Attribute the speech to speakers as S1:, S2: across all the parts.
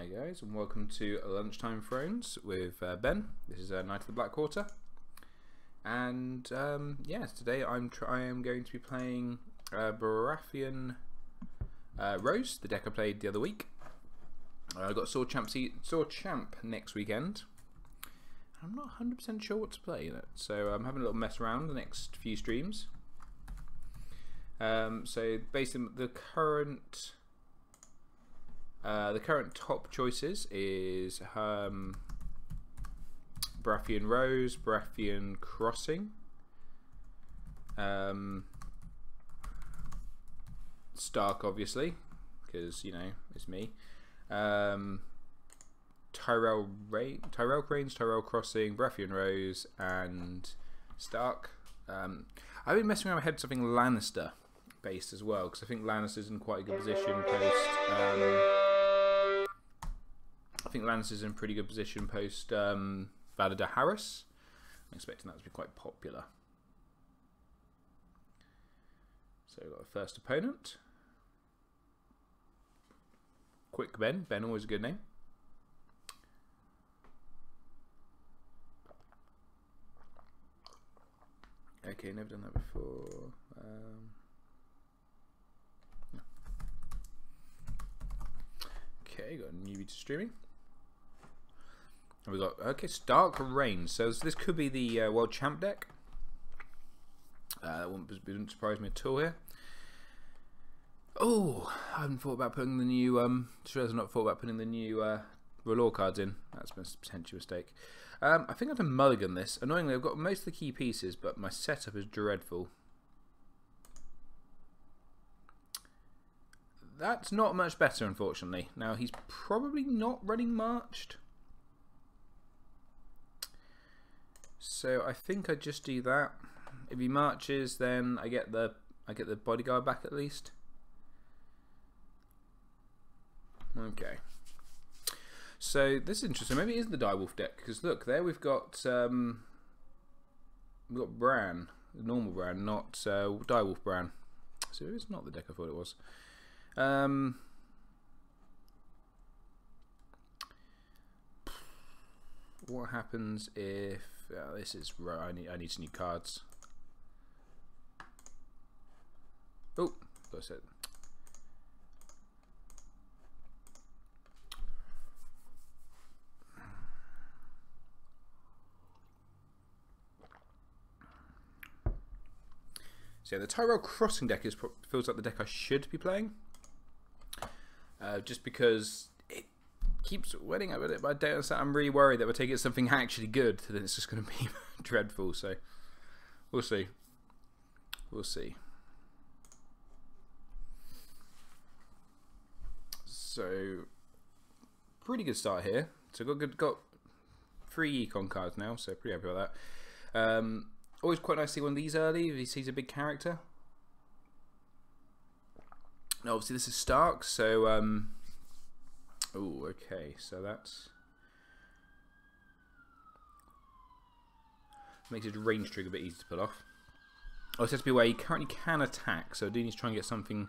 S1: Hi guys, and welcome to Lunchtime Thrones with Ben. This is Knight of the Blackwater, and yes, today I am going to be playing Baratheon Rose, the deck I played the other week. I got Sword Champ next weekend. I'm not 100% sure what to play in it, so I'm having a little mess around the next few streams. So basically, the current top choices is Baratheon Rose, Baratheon Crossing, Stark, obviously, because you know it's me. Tyrell Cranes, Tyrell Crossing, Baratheon Rose, and Stark. I've been messing around my head with something Lannister based as well, because I think Lannister's in quite a good position post. I think Lannister's in pretty good position post Valada Harris. I'm expecting that to be quite popular. So we've got the first opponent. Quick Ben. Ben, always a good name. Okay, never done that before. No. Okay, got a newbie to streaming. And we got Stark Reigns. So this could be the World Champ deck. That wouldn't surprise me at all here. Oh, I haven't thought about putting the new. I've not thought about putting the new R'hllor cards in. That's a potential mistake. I think I have to mulligan this. Annoyingly, I've got most of the key pieces, but my setup is dreadful. That's not much better, unfortunately. Now, he's probably not running marched. So I think I just do that. If he marches, then I get the bodyguard back at least. Okay. So this is interesting. Maybe it is the Direwolf deck, because look there we've got Bran, normal Bran, not Direwolf Bran. So it's not the deck I thought it was. What happens if this is right? I need some new cards. Oh, that's it. So yeah, the Tyrell Crossing deck feels like the deck I should be playing, just because it keeps winning a bit. But I don't understand. I'm really worried that we're taking something actually good, then it's just going to be dreadful. So we'll see. We'll see. So pretty good start here. So got 3 econ cards now. So pretty happy about that. Always quite nice to see one of these early if he sees a big character. Now, obviously this is Stark, so oh, okay, so that's makes his range trigger a bit easy to pull off. Oh, it has to be where he currently can attack, so I do need to try and get something,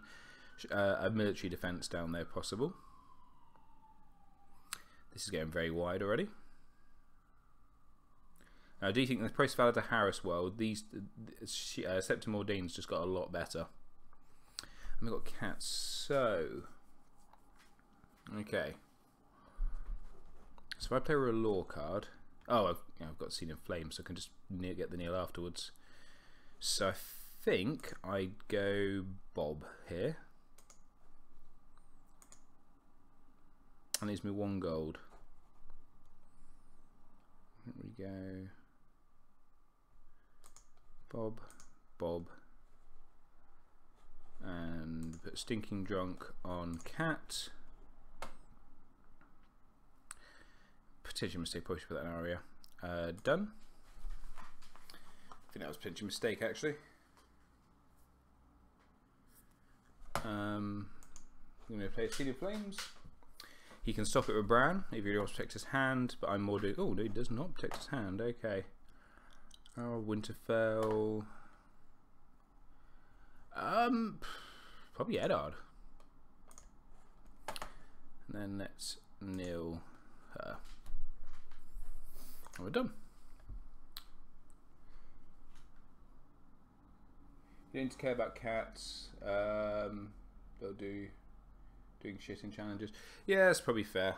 S1: a military defense down there possible. This is getting very wide already. I do think in the post-Valada Harris world, Septim Ordain's just got a lot better. And we've got cats, so okay. So if I play a R'hllor card, oh, I've got Scene in Flame, so I can just get the Neil afterwards. So I think I'd go Bob here. And leaves me 1 gold. Here we go. Bob, and put Stinking Drunk on Cat. Potential mistake, probably should put that in area. Done. I think that was a potential mistake actually. I'm going to play a Seed of Flames. He can stop it with Bran if he wants to protect his hand, but I'm more doing. Oh no, he does not protect his hand. Okay. Oh, Winterfell. Probably Eddard. And then let's nil her. And we're done. You don't need to care about cats. They'll do doing shit in challenges. Yeah, that's probably fair.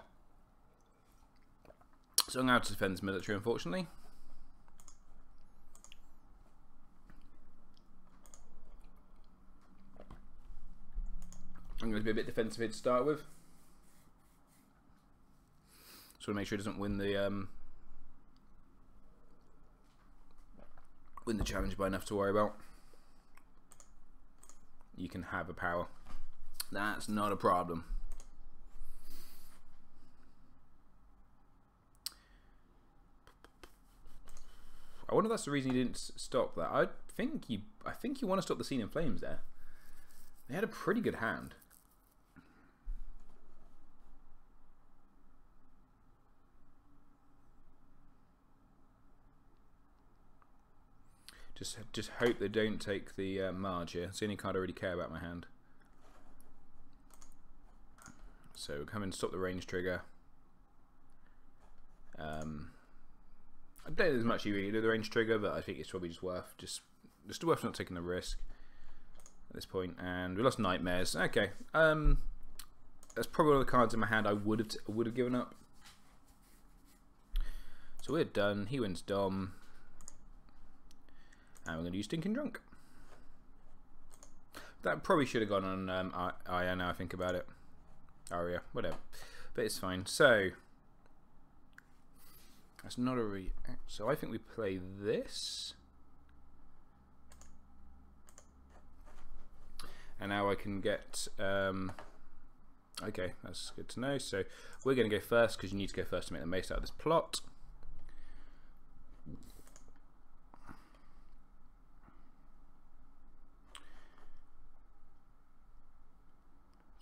S1: So I'm going to have to defend this military, unfortunately. I'm going to be a bit defensive here to start with. Just want to make sure he doesn't win the challenge by enough to worry about. You can have a power. That's not a problem. I wonder if that's the reason he didn't stop that. I think you want to stop the scene in flames there. They had a pretty good hand. Just hope they don't take the Marge here. It's the only card I really care about in my hand. So we'll come and stop the range trigger. I don't think there's much you really do with the range trigger, but I think it's probably just worth worth not taking the risk at this point. And we lost nightmares. Okay, that's probably one of the cards in my hand I would have given up. So we're done. He wins Dom. And we're going to use Stinking Drunk. That probably should have gone on Aya now I think about it. Aria, whatever. But it's fine. So, that's not a react. So I think we play this. And now I can get... okay, that's good to know. So we're going to go first because you need to go first to make the most out of this plot.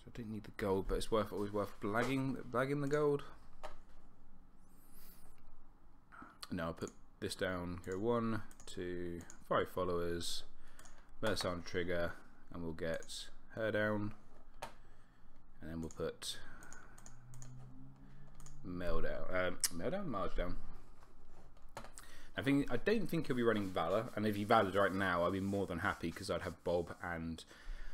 S1: I don't need the gold, but it's always worth blagging the gold. Now I'll put this down. Go 1, 2, 5 followers. Melisandre trigger, and we'll get her down, and then we'll put Marge down. I don't think he'll be running Valor, and if he Valored right now, I'd be more than happy because I'd have Bob and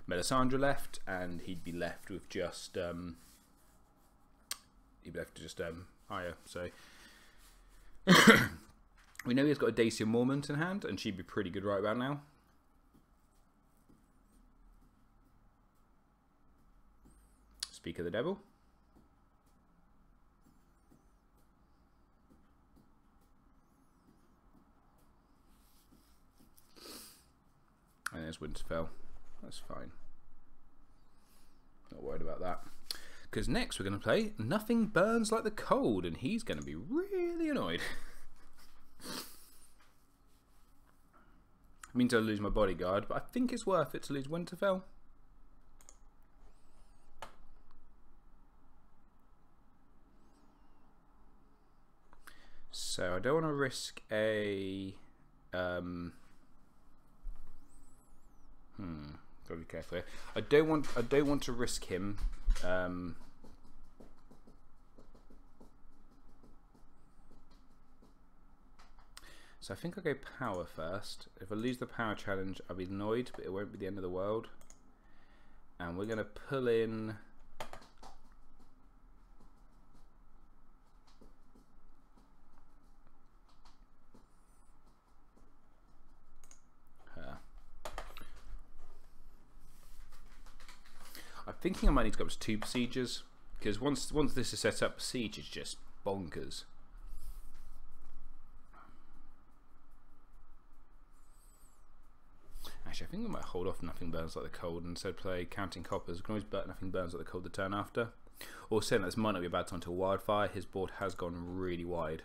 S1: Melisandre left, and he'd be left with just Aya. So we know he's got a Dacia Mormont in hand, and she'd be pretty good right about now. Speak of the devil. And there's Winterfell. That's fine. Not worried about that. Because next we're going to play Nothing Burns Like the Cold, and he's going to be really annoyed. I mean to lose my bodyguard, but I think it's worth it to lose Winterfell. So I don't want to risk a... Gotta be careful here. I don't want to risk him. So I think I'll go power first. If I lose the power challenge, I'll be annoyed, but it won't be the end of the world. And we're gonna pull in I'm thinking I might need to go up to 2 procedures, because once this is set up, siege is just bonkers. Actually, I think I might hold off Nothing Burns Like the Cold and instead play Counting Coppers. We can always bet Nothing Burns Like the Cold the turn after. Or saying that this might not be a bad time to Wildfire. His board has gone really wide.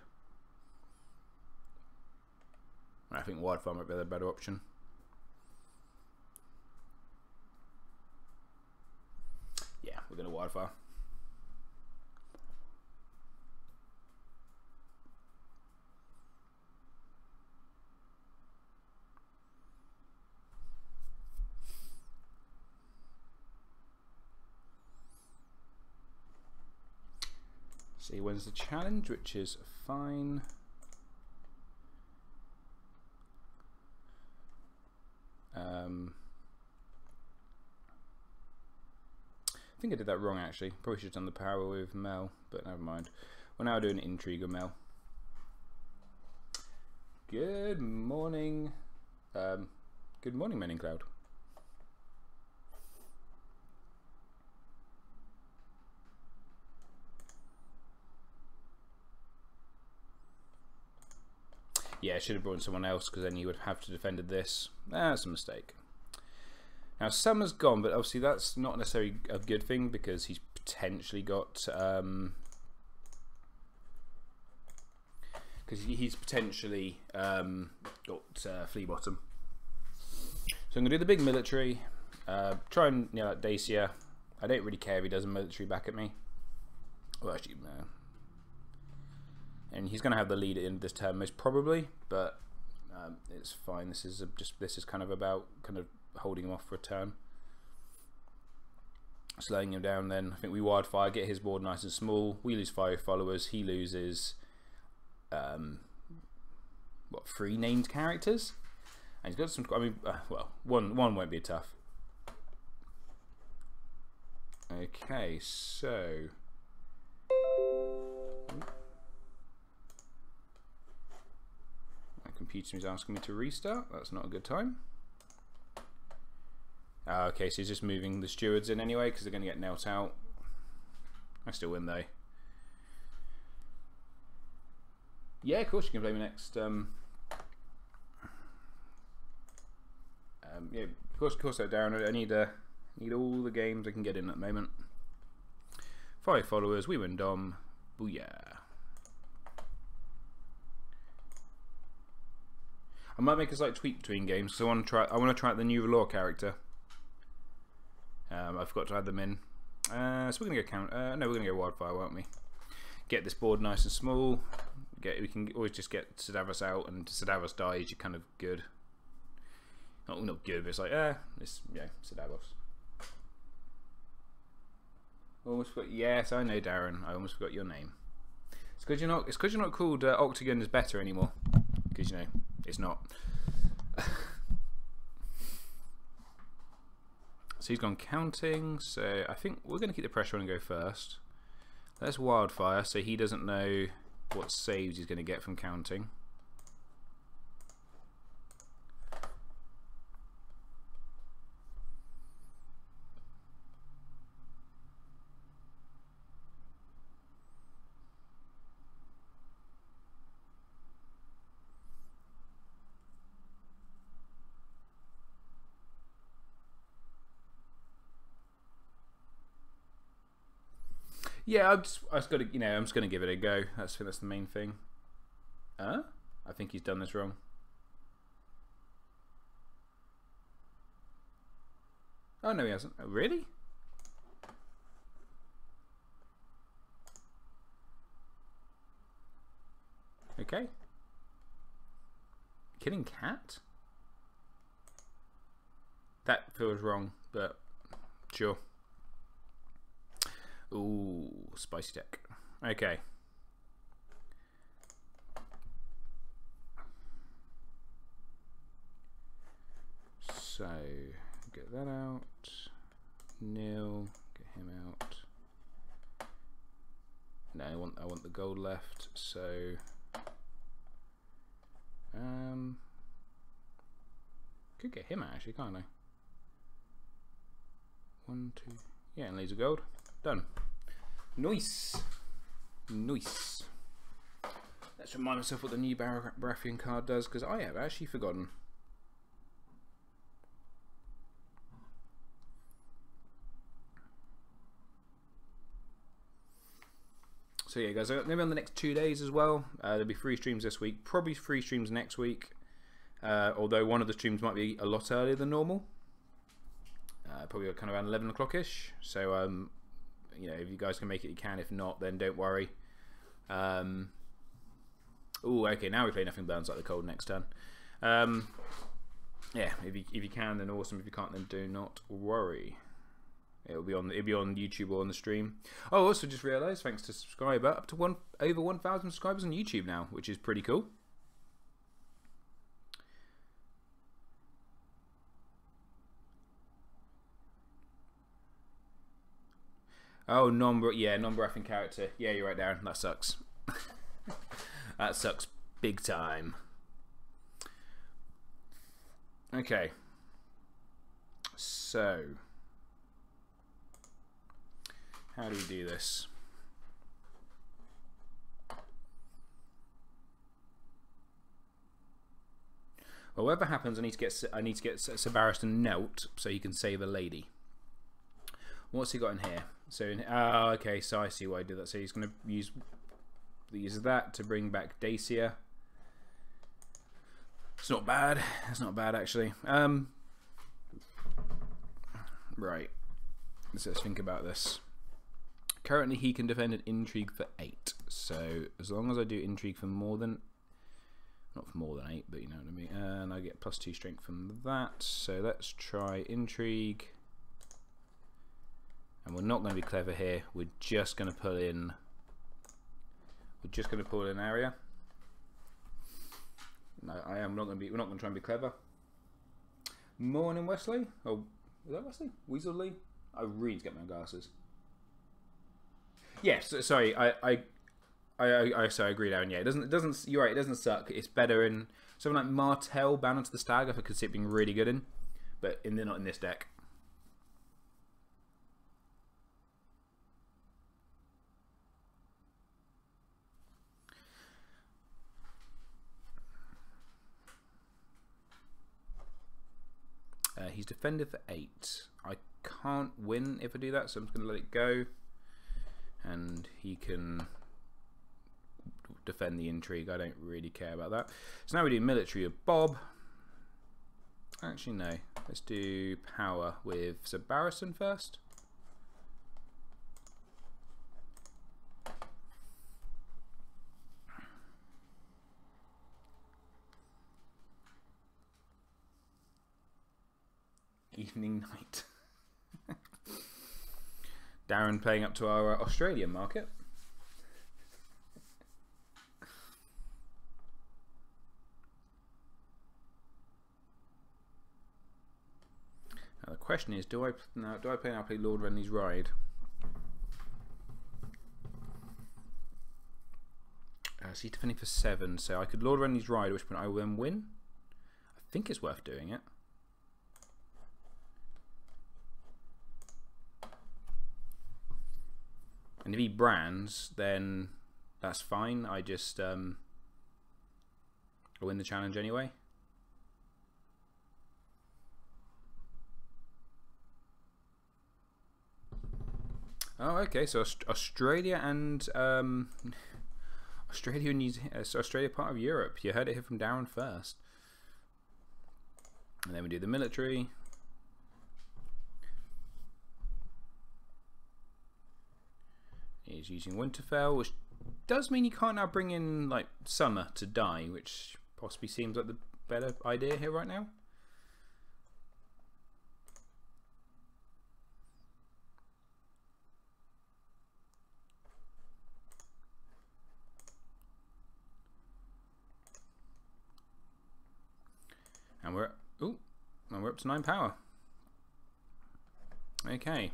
S1: I think Wildfire might be the better option. Yeah, we're going to Wildfire. So he wins the challenge, which is fine. I think I did that wrong actually. Probably should have done the power with Mel, but never mind. We're now doing intrigue with Mel. Good morning. Good morning, Men in Cloud. Yeah, I should have brought in someone else because then you would have to defend this. That's a mistake. Now Summer's gone, but obviously that's not necessarily a good thing because he's potentially got flea bottom. So I'm gonna do the big military. Try and like Dacia. I don't really care if he does a military back at me. Well, actually, no. And he's gonna have the lead in this turn most probably, but it's fine. This is kind of about holding him off for a turn, slowing him down. Then I think we wildfire, get his board nice and small. We lose 5 followers. He loses 3 named characters, and he's got some. I mean, well, one won't be tough. Okay, so my computer is asking me to restart. That's not a good time. Okay, so he's just moving the stewards in anyway because they're going to get knelt out. I still win though. Yeah, of course you can play me next. Yeah, of course, Darren. I need all the games I can get in at the moment. 5 followers, we win Dom. Booyah! I might make a slight tweak between games. So I want to try out the new Valor character. I forgot to add them in. So we're gonna go no, we're gonna go wildfire, won't we? Get this board nice and small. We can always just get Sadavos out, and Sadavos dies. You're kind of good. Not good, but it's like Sadavos. Almost forgot. Yes, I know, Darren. I almost forgot your name. It's because you're not. It's because you're not called Octagon is better anymore. Because it's not. So he's gone counting, so I think we're going to keep the pressure on and go first. Let's wildfire so he doesn't know what saves he's going to get from counting. Yeah, I'm just gonna give it a go. That's the main thing. I think he's done this wrong. Oh no, he hasn't. Oh, really? Okay. Killing cat? That feels wrong, but sure. Ooh, spicy deck. Okay. So get that out. Nil. Get him out. No, I want the gold left. So could get him out actually, can't I? 1, 2. Yeah, and leaves a gold. Done. Nice. Nice. Let's remind myself what the new Baratheon card does, because I have actually forgotten. So yeah guys, maybe on the next 2 days as well. There'll be 3 streams this week, probably 3 streams next week. Although one of the streams might be a lot earlier than normal. Probably kind of around 11 o'clock-ish. So if you guys can make it, you can. If not, then don't worry. Oh, okay. Now we play Nothing Burns Like the Cold next turn. Yeah, if you can, then awesome. If you can't, then do not worry. It'll be on YouTube or on the stream. Oh, also just realised, thanks to subscriber, up to over 1,000 subscribers on YouTube now, which is pretty cool. Oh, non-breathing character. Yeah, you're right, Darren. That sucks. That sucks big time. Okay. So, how do we do this? Well, whatever happens, I need to get Sabaris to melt so he can save a lady. What's he got in here? So, okay, so I see why I did that. So he's going to use that to bring back Dacia. It's not bad. It's not bad actually. Right. Let's think about this. Currently, he can defend an intrigue for 8. So as long as I do intrigue for not for more than 8, but you know what I mean. And I get +2 strength from that. So let's try intrigue. And we're not going to be clever here. We're just going to pull in. We're just going to pull in area. No, I am not going to be. We're not going to try and be clever. Morning, Wesley. Oh, is that Wesley? Weasley? I really need to get my glasses. Yes, sorry. I agree, Aaron. Yeah, it doesn't. You're right. It doesn't suck. It's better in something like Martell, Banner to the Stag. I could see it being really good in, but not in this deck. He's defended for 8. I can't win if I do that, so I'm just going to let it go. And he can defend the intrigue. I don't really care about that. So now we do military of Bob. Actually, no. Let's do power with Barrison first. Evening night. Darren playing up to our Australian market. Now the question is, do I play Lord Renly's Ride? So he's defending for 7, so I could Lord Renly's Ride, at which point I will then win. I think it's worth doing it. And if he brands, then that's fine. I just I win the challenge anyway. Oh, okay. So Australia and Australia and Australia part of Europe. You heard it here from Darren first. And then we do the military. He's using Winterfell, which does mean you can't now bring in like Summer to die, which possibly seems like the better idea here right now. And we're up to 9 power. Okay.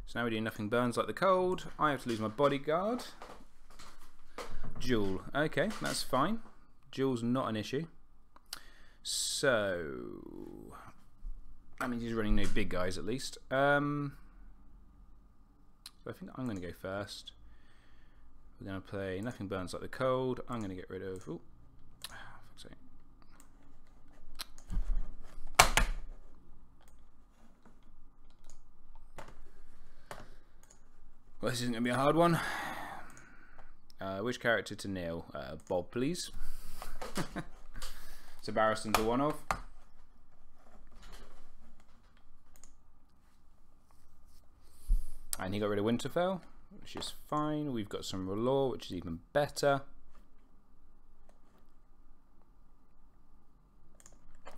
S1: So now we do nothing burns like the cold. I have to lose my bodyguard. Jewel. Okay, that's fine. Jewel's not an issue. So that means he's running no big guys at least. So I think I'm going to go first. We're going to play nothing burns like the cold. I'm going to get rid of. Ooh, fuck's sake. Well, this isn't going to be a hard one. Which character to nail? Bob, please. So Barrison's a one-off. And he got rid of Winterfell, which is fine. We've got some R'hllor, which is even better.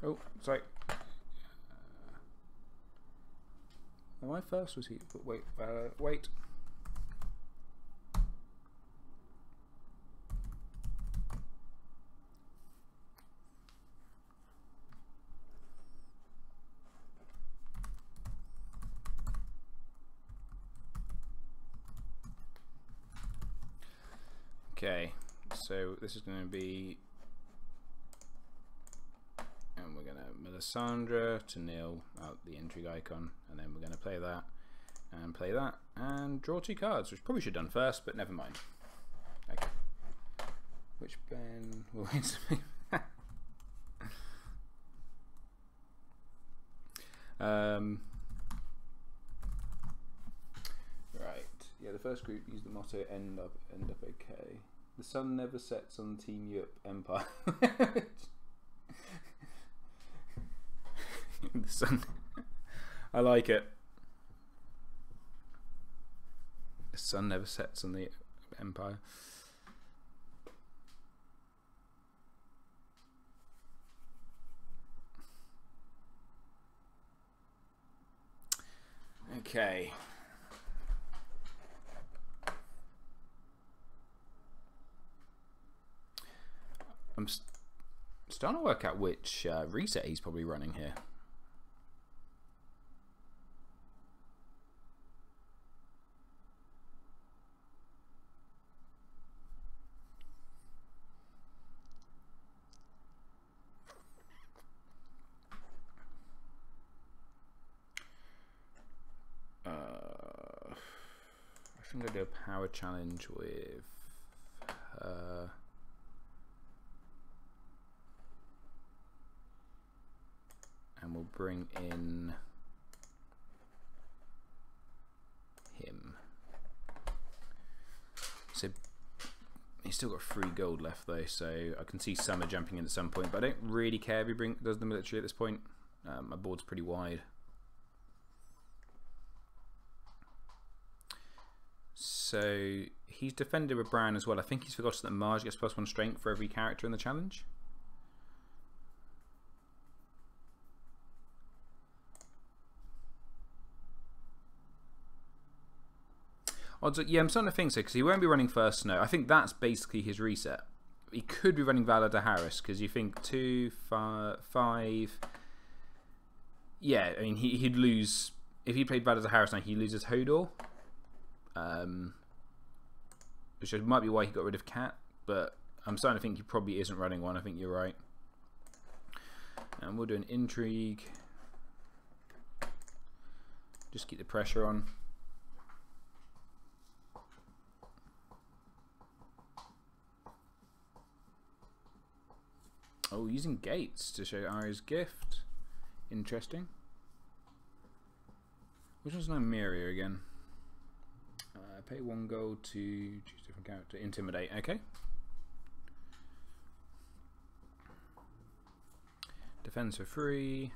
S1: Oh, sorry. Am I first? Was he? Wait, wait. Okay, so this is going to be, and we're going to Melisandre to nil out the intrigue icon, and then we're going to play that, and draw 2 cards, which probably should have done first, but never mind. Okay. Which Ben will win something? Right. Yeah, the first group used the motto "End up okay." The sun never sets on Team Europe Empire. The sun. I like it. The sun never sets on the Empire. Okay. I'm starting to work out which reset he's probably running here. I think I'll do a power challenge with and we'll bring in him. So he's still got 3 gold left though, so I can see Summer jumping in at some point, but I don't really care if he does the military at this point. My board's pretty wide. So he's defended with Brown as well. I think he's forgotten that Marge gets +1 strength for every character in the challenge. Odds are, yeah, I'm starting to think so, because he won't be running First Snow. I think that's basically his reset. He could be running Valor de Harris, because you think 2, 5... Yeah, I mean, he'd lose... If he played Valor de Harris now, he loses Hodor. Which might be why he got rid of Cat, but I'm starting to think he probably isn't running one. I think you're right. And we'll do an intrigue. Just keep the pressure on. Oh, using gates to show Arya's gift. Interesting. Which one's Nymeria again? Pay 1 gold to choose a different character. Intimidate. Okay. Defense for free.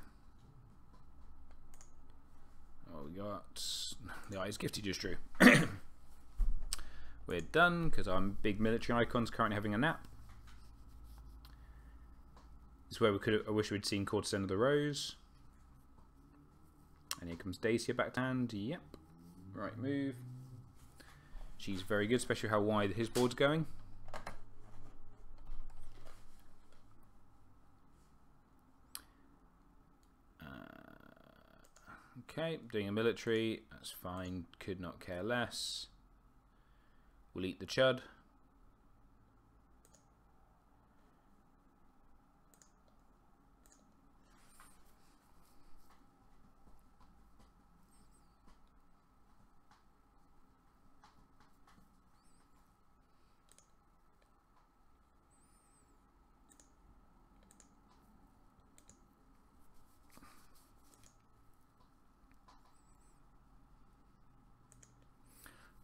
S1: Oh, we got the Arya's gift he just drew. We're done because our big military icon's currently having a nap. This is where we could. I wish we'd seen Courtesan of the Rose. And here comes Dacia back to hand. Yep. Right move. She's very good, especially how wide his board's going. Okay, doing a military. That's fine. Could not care less. We'll eat the chud.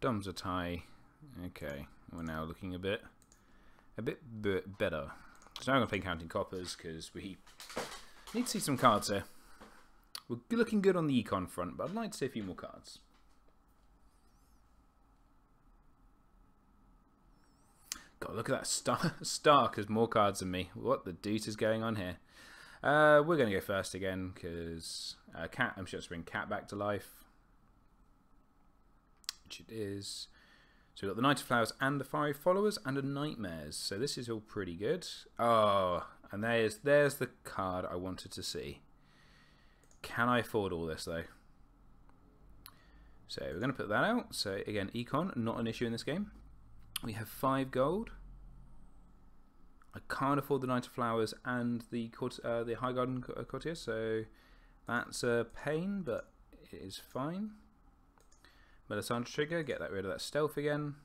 S1: Dumb's a tie. Okay, we're now looking a bit better. So now I'm going to play Counting Coppers because we need to see some cards here. We're looking good on the econ front, but I'd like to see a few more cards. God, look at that. Stark has more cards than me. What the deuce is going on here? We're going to go first again because Cat. I'm sure to bring Cat back to life. which it is. So we've got the Knight of Flowers and the Fiery Followers and a Nightmares. So this is all pretty good. Oh, and there's the card I wanted to see. Can I afford all this though? So we're going to put that out. So again, econ, not an issue in this game. We have 5 gold. I can't afford the Knight of Flowers and the High Garden Courtier, so that's a pain, but it is fine. Melisandre trigger, get rid of that stealth again.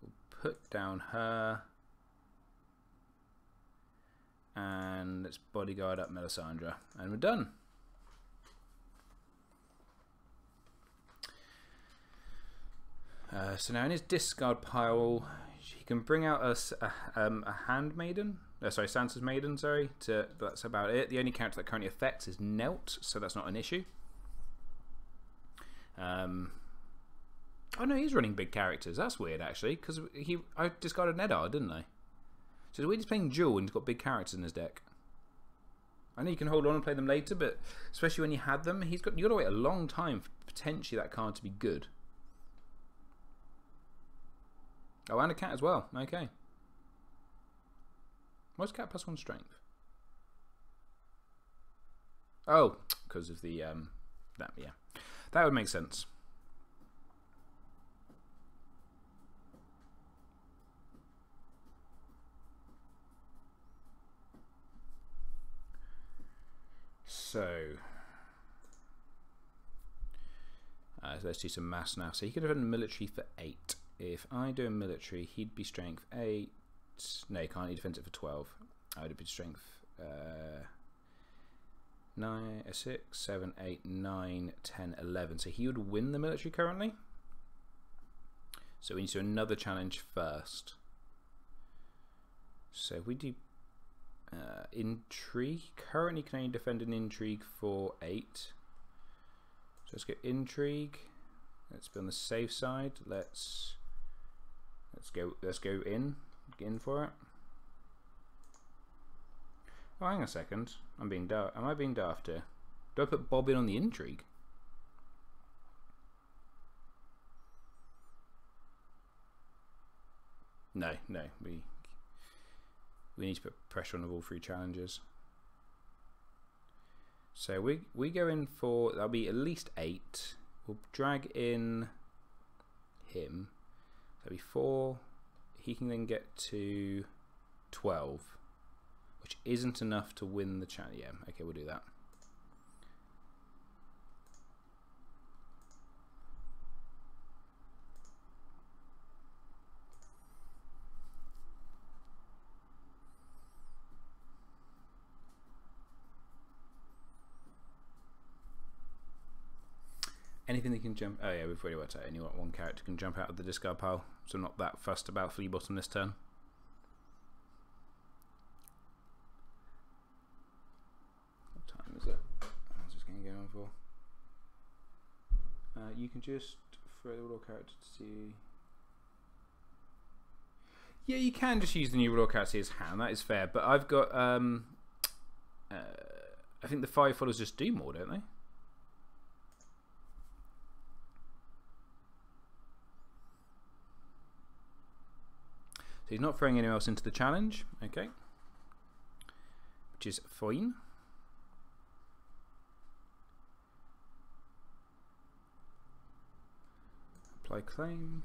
S1: We'll put down her. And let's bodyguard up Melisandre. And we're done. So now in his discard pile, he can bring out a handmaiden. Sorry, Sansa's maiden. Sorry, that's about it. The only character that currently affects is Nelt, so that's not an issue. Oh no, he's running big characters. That's weird actually, because I discarded Nedard, didn't I? So we're just playing dual and he's got big characters in his deck. I know you can hold on and play them later, but especially when you had them, you got to wait a long time for potentially that card to be good. Oh, and a cat as well. Okay. Why's cat +1 strength? Oh, because of the that, yeah, that would make sense. So let's do some mass now. So he could have done military for 8. If I do a military, he'd be strength 8. No, he can't. He defends it for 12. I would be strength 6, 7, 8, 9, 10, 11. So he would win the military currently. So we need to do another challenge first. So if we do intrigue, currently can only defend an intrigue for 8. So let's go intrigue. Let's be on the safe side. Let's go in for it. Oh, hang on a second. I'm being daft. Am I being daft here? Do I put Bob in on the intrigue? No. We need to put pressure on all 3 challenges. So we go in for, that'll be at least 8. We'll drag in him. That'll be 4. He can then get to 12, which isn't enough to win the challenge. Yeah, okay, we'll do that. Anything that can jump. Oh yeah, we've already worked out. Only one character can jump out of the discard pile, so I'm not that fussed about flea bottom this turn. What time is it? How's this going to go on for? You can just throw the raw character to see. Yeah, you can just use the new raw character as hand. That is fair, but I've got. I think the 5 followers just do more, don't they? So he's not throwing anyone else into the challenge, okay, which is fine. Apply claim.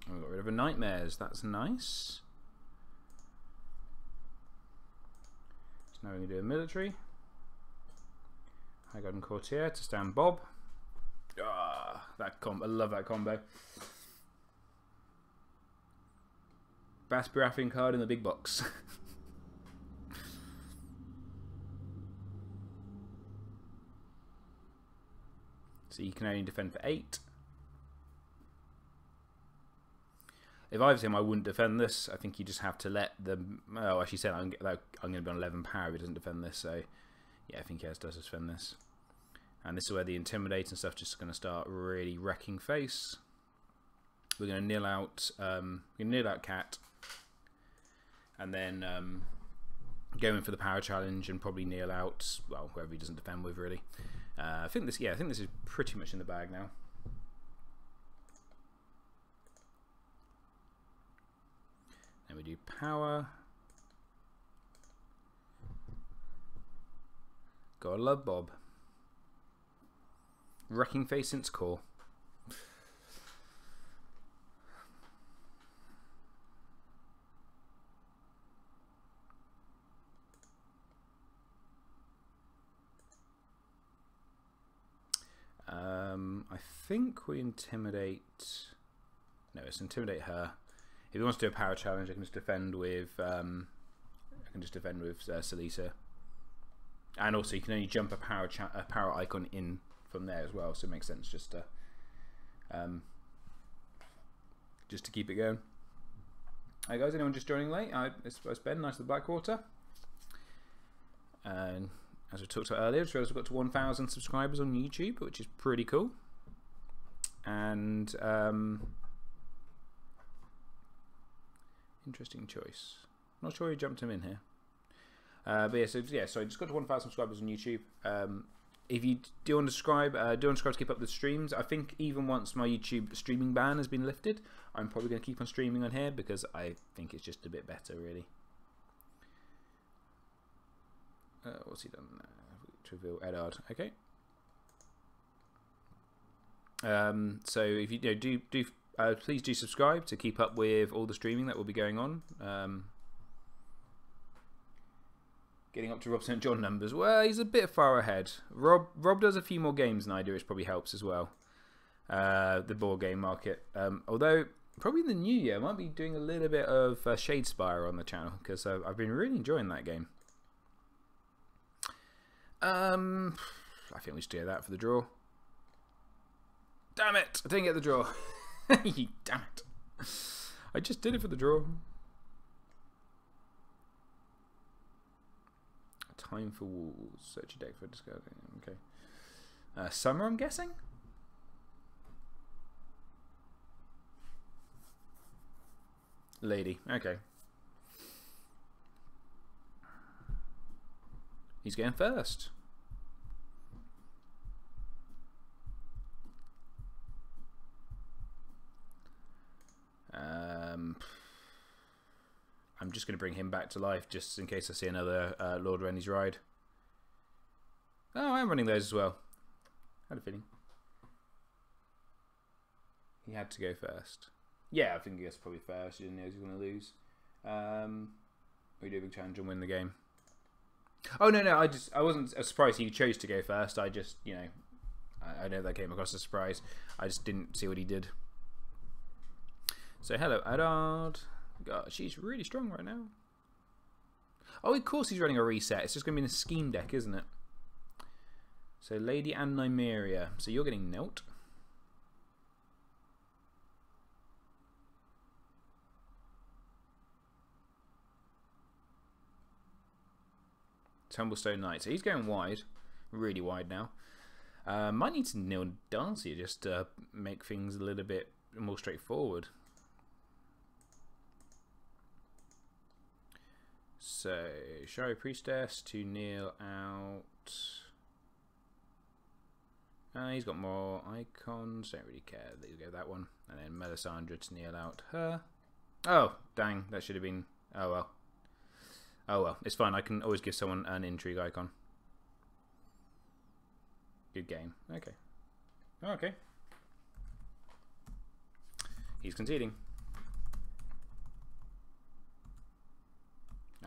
S1: Oh, we got rid of a Nightmares, that's nice. So now we're going to do a military. High Garden Courtier to stand Bob. Ah, that combo, I love that combo. Bas Baratheon card in the big box. So you can only defend for 8. If I was him, I wouldn't defend this. I think you just have to let them. Oh, as she said, I'm going to be on 11 power if he doesn't defend this. So yeah, I think he does defend this. And this is where the intimidate and stuff just going to start really wrecking face. We're going to kneel out. Cat. And then go in for the power challenge and probably kneel out, well, whoever he doesn't defend with really. I think this is pretty much in the bag now. Then we do power. Gotta love Bob. Wrecking face since core. I think we intimidate. No, it's intimidate her. If he wants to do a power challenge, I can just defend with. Salisa. And also, you can only jump a power icon in from there as well, so it makes sense just to keep it going. Hi guys, anyone just joining late? It's Ben, Nice to the Blackwater. And as we talked about earlier, we've got to 1,000 subscribers on YouTube, which is pretty cool. And interesting choice. Not sure who jumped him in here. But yeah, so I just got to 1,000 subscribers on YouTube. If you do want to subscribe, to keep up the streams. I think even once my YouTube streaming ban has been lifted, I'm probably going to keep on streaming on here because I think it's just a bit better, really. What's he done there? Reveal Eddard. Okay. So if you do please do subscribe to keep up with all the streaming that will be going on. Getting up to Rob St. John numbers. Well, he's a bit far ahead. Rob does a few more games than I do, which probably helps as well. The board game market. Although probably in the new year, I might be doing a little bit of Shadespire on the channel because I've been really enjoying that game. I think we should do that for the draw. Damn it! I didn't get the draw. Damn it! I just did it for the draw. Time for walls. Search your deck for discarding. Okay. Summer, I'm guessing. Lady. Okay. He's going first. I'm just going to bring him back to life just in case I see another Lord Rennie's Ride. Oh, I am running those as well. I had a feeling. He had to go first. Yeah, I think that's probably fair. She didn't know he was going to lose. We do a big challenge and win the game. Oh no, I wasn't surprised he chose to go first. I just, you know, I know that came across as a surprise. I just didn't see what he did. So hello, Eddard. God, she's really strong right now. Oh, of course he's running a reset. It's just going to be in a scheme deck, isn't it? So Lady and Nymeria. So you're getting Nelt. Tumblestone Knight. So he's going wide. Really wide now. Might need to kneel Darcy just to make things a little bit more straightforward. So, Shari Priestess to kneel out. He's got more icons. Don't really care. There you go, that one. And then Melisandre to kneel out her. Oh, dang. That should have been... Oh, well. Oh, well. It's fine. I can always give someone an intrigue icon. Good game. Okay. Okay. He's conceding.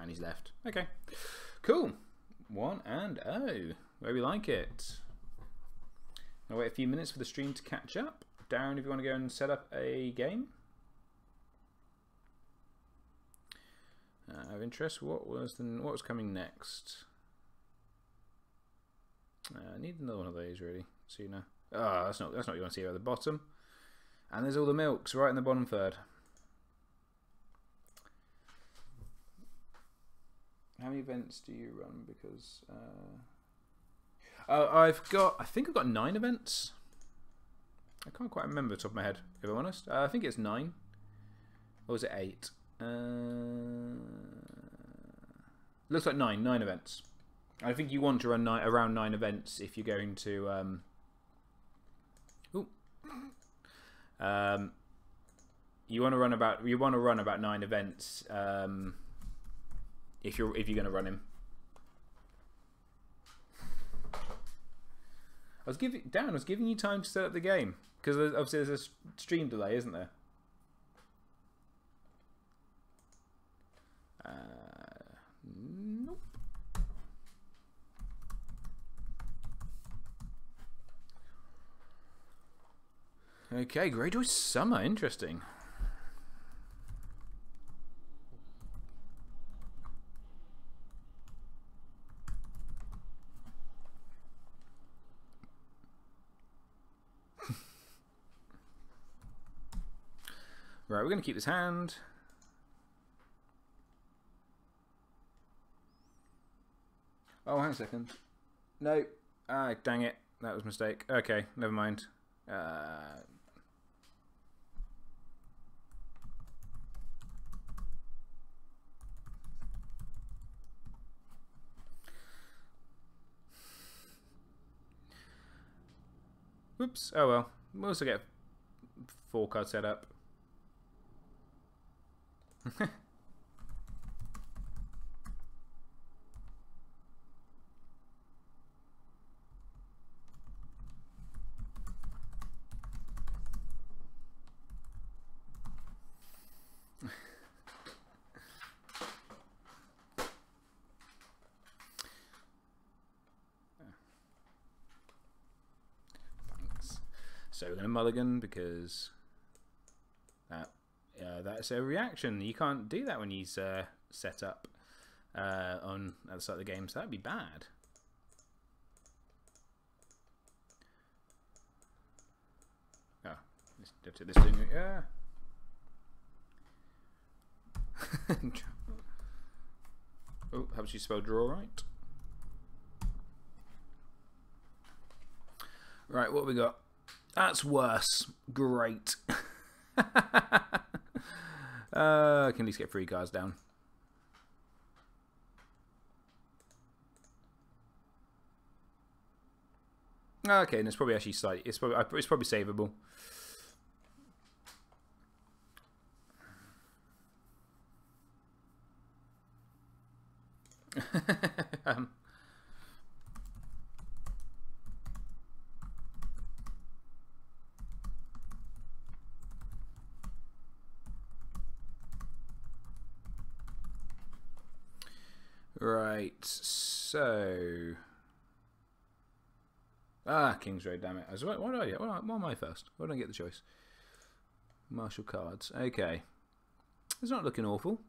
S1: And he's left. Okay. Cool. 1-0. Where we like it. I'll wait a few minutes for the stream to catch up. Darren, if you want to go and set up a game. Of interest, what was coming next? I need another one of those really sooner. Oh, that's not what you want to see at the bottom. And there's all the milks right in the bottom third. How many events do you run? Because I think I've got 9 events. I can't quite remember the top of my head, if I'm honest. I think it's 9. Or was it 8? Looks like 9 events. I think you want to run around 9 events if you're going to. You want to run about 9 events if you're going to run him. I was giving you time to set up the game because obviously there's a stream delay, isn't there? Nope. Okay, Greyjoy Summer, interesting. Right, we're going to keep this hand. Oh, hang on a second. No. Ah, dang it. That was a mistake. Okay, never mind. Whoops. Oh well. We'll also get 4 card set up. So we're going to mulligan because that's a reaction. You can't do that when he's set up on at the start of the game, so that'd be bad. Oh, this thing. Yeah. Oh, helps you spell draw right. Right, what have we got? That's worse. Great. I can at least get 3 cards down. Okay, and it's probably actually slightly. It's probably savable. Right, so King's Road, damn it. What am I first? Why don't I get the choice? Martial cards. Okay. It's not looking awful.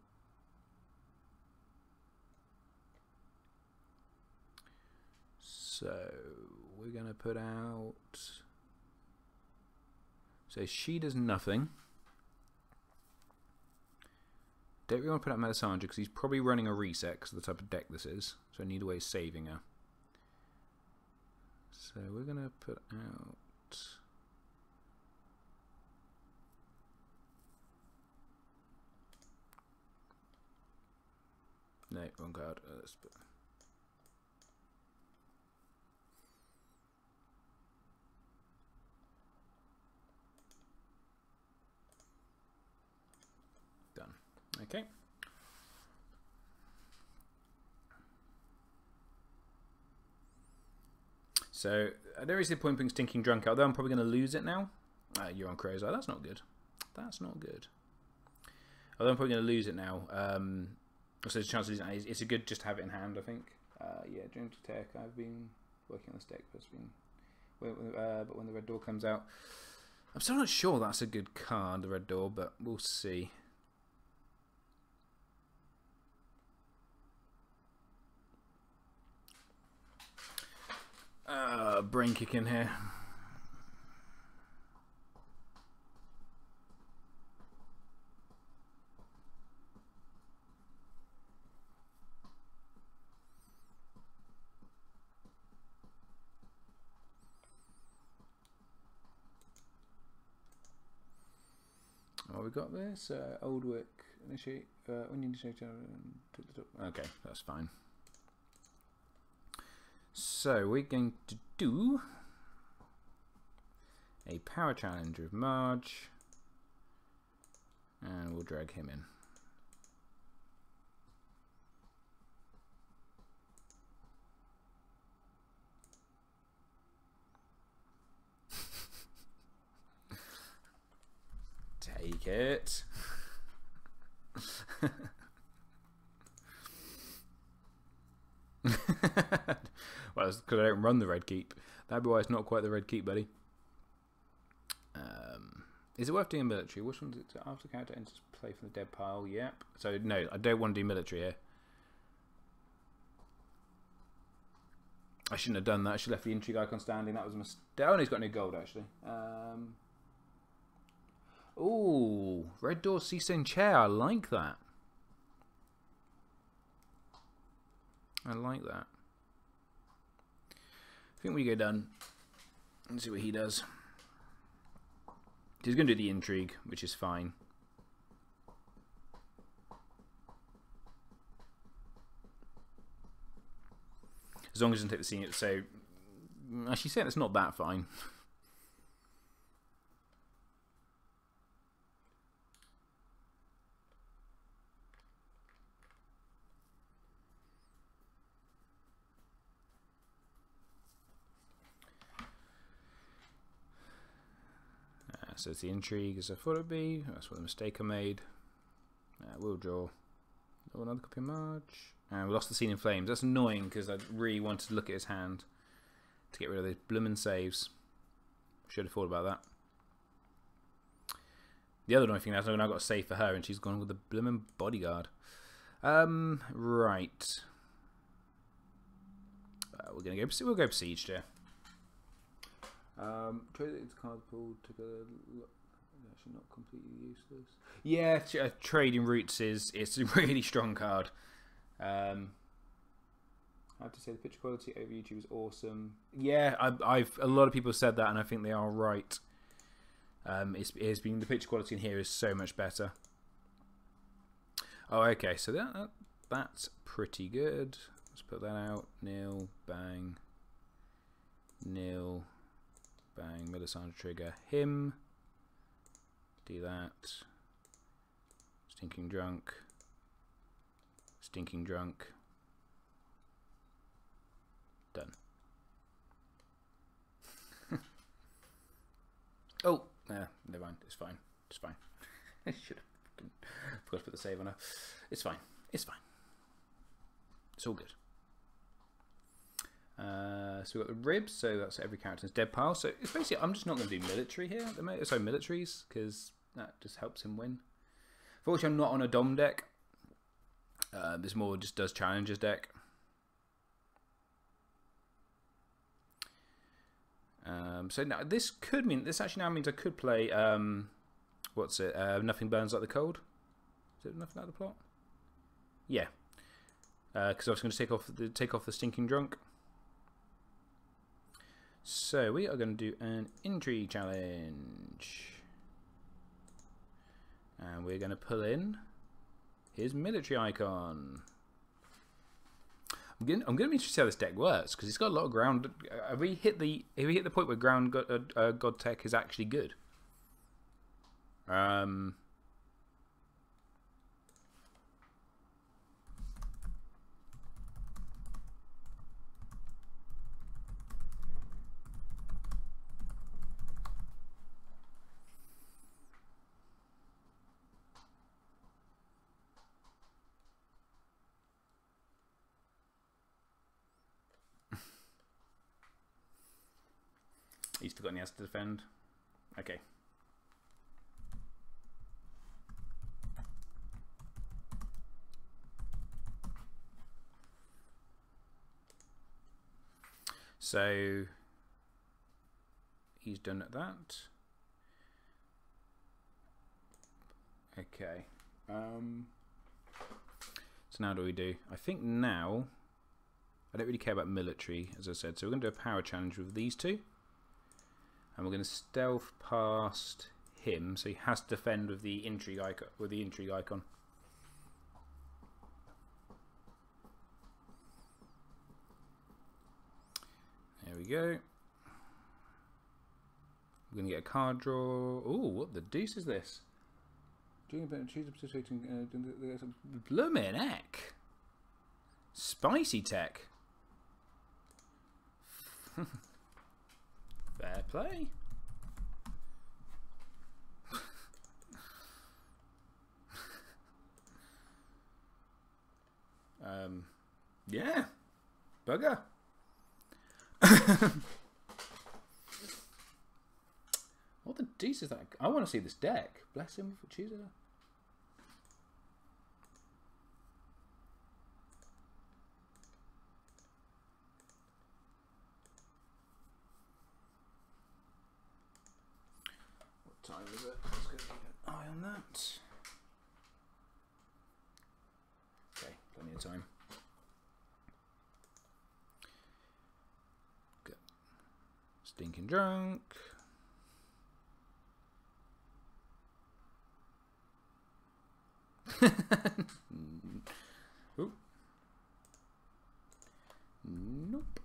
S1: So we're gonna put out, so she does nothing. Don't really want to put out Melisandre because he's probably running a reset because of the type of deck this is. So I need a way of saving her. So we're going to put out... No, wrong card. Let's put... Done. Okay. So I don't really see the point putting Stinking Drunk out, although I'm probably going to lose it now. You're on Crow's Eye. That's not good. That's not good. Although I'm probably going to lose it now. So there's a chance of losing it. It's a good just to have it in hand, I think. Yeah, Gentle Tech. I've been working on this deck, but when the Red Door comes out, I'm still not sure that's a good card, the Red Door, but we'll see. Brain kick in here. Oh, we got this. Old Wick initiate. When you initiate, okay, that's fine. So we're going to do a power challenge with Marge, and we'll drag him in. Take it. Well, it's because I don't run the red keep. That'd be why it's not quite the red keep, buddy. Is it worth doing military? Which one's it? After character enters play from the dead pile. Yep. So no, I don't want to do military here. I shouldn't have done that. I should have left the intrigue icon standing. That was a mistake. Oh, and he's got no gold actually. Ooh, red door seesaw chair. I like that. I like that. I think we go done and see what he does. He's going to do the intrigue, which is fine. As long as he doesn't take the scene. So, actually saying it's not that fine. So it's the intrigue as I thought it'd be. That's what the mistake I made. We'll draw another copy of Marge. And we lost the scene in flames. That's annoying because I really wanted to look at his hand to get rid of those bloomin' saves. Should have thought about that. The other annoying thing is I've got a save for her and she's gone with the bloomin' bodyguard. Right. We'll go besieged here. Trade into card pool took a look. Actually, not completely useless. Yeah, trading routes it's a really strong card. I have to say the picture quality over YouTube is awesome. Yeah, I've a lot of people have said that, and I think they are right. It's been the picture quality in here is so much better. Oh, okay, so that's pretty good. Let's put that out. Nil, bang, nil. Bang, Melisandre trigger him. Do that. Stinking drunk. Stinking drunk. Done. Oh, never mind. It's fine. It's fine. I should have forgot to put the save on her. It's fine. It's fine. It's all good. So we've got the ribs, so that's every character's dead pile. So it's basically, I'm just not going to do military here at the moment. So militaries, because that just helps him win. Fortunately, I'm not on a Dom deck. This more just does challenges deck. So now this could mean, this actually now means I could play, what's it, Nothing Burns Like the Cold. Is it Nothing Like the Plot? Yeah. Because I was going to take off the Stinking Drunk. So we are going to do an intrigue challenge, and we're going to pull in his military icon. I'm going to be interested to see how this deck works because it's got a lot of ground. Have we hit the point where ground god tech is actually good? He's forgotten he has to defend. Okay. So he's done at that. Okay. So now what do we do? I think now I don't really care about military, as I said. So we're going to do a power challenge with these two. And we're going to stealth past him, so he has to defend with the intrigue icon. go. We're going to get a card draw. Ooh, what the deuce is this? Doing a bit of choose a participating. Bloomin' heck. Spicy tech. Fair play. Yeah. Bugger. What the deuce is that? I want to see this deck. Bless him for choosing it. What time is it? Let's go keep an eye on that. Okay, plenty of time. Good. Stinking drunk. Ooh. Nope.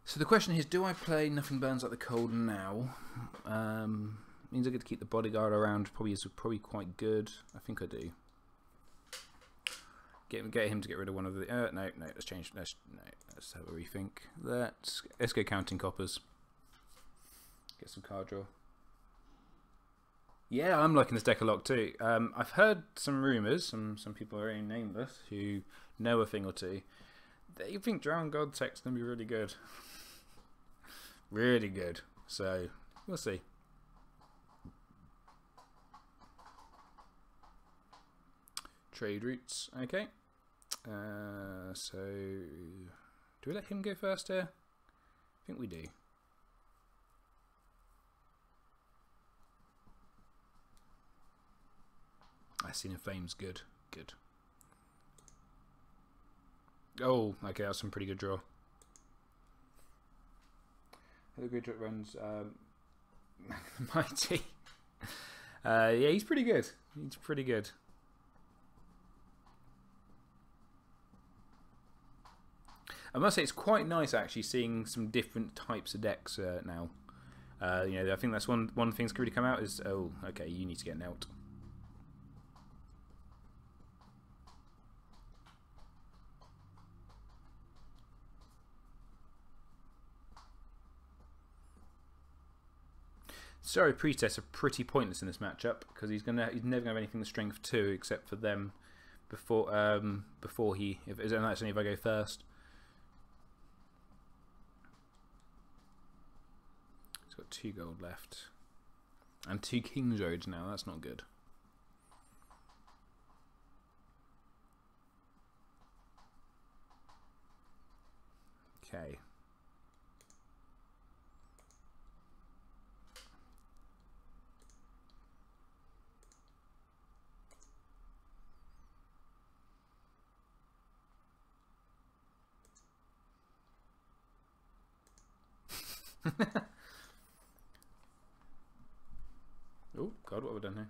S1: So the question is, do I play Nothing Burns Like the Cold now? Means I get to keep the bodyguard around. Probably quite good. I think I do. Get him to get rid of one of the. No. Let's change. Let's have a rethink. Let's go counting coppers. Get some card draw. Yeah, I'm liking this deck a lot too. I've heard some rumours. Some people are very nameless who know a thing or two. They think Drown God Tech's gonna be really good. Really good. So we'll see. Trade routes. Okay. So do we let him go first here? I think we do. I seen in Flames. Good. Good. Oh, okay, that's some pretty good draw. The good draw runs Mighty. Yeah, he's pretty good. He's pretty good. I must say it's quite nice actually seeing some different types of decks now. You know, I think that's one thing that's really come out is, oh, okay, you need to get knelt. Sorry, Priestess are pretty pointless in this matchup because he's never gonna have anything to strength 2 except for them before he that's only if I go first. He's got 2 gold left and 2 King's Roads now. That's not good. Okay. Oh God, what have we done here?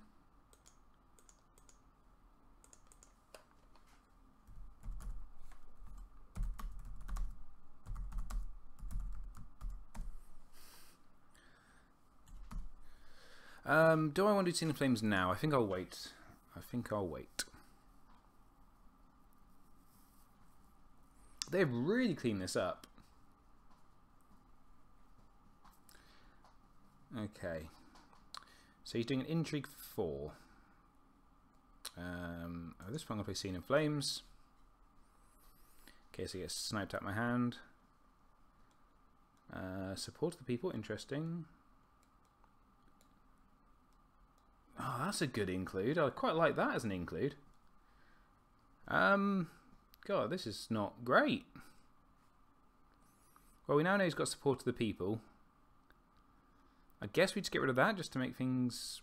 S1: Do I want to do Scene of Flames now? I think I'll wait. They've really cleaned this up. Okay. So he's doing an Intrigue 4. This one I'm going to play Scene in Flames. Okay, so he gets sniped out my hand. Support the people, interesting. Oh, that's a good include. I quite like that as an include. God, this is not great. Well, we now know he's got support of the people. I guess we just get rid of that just to make things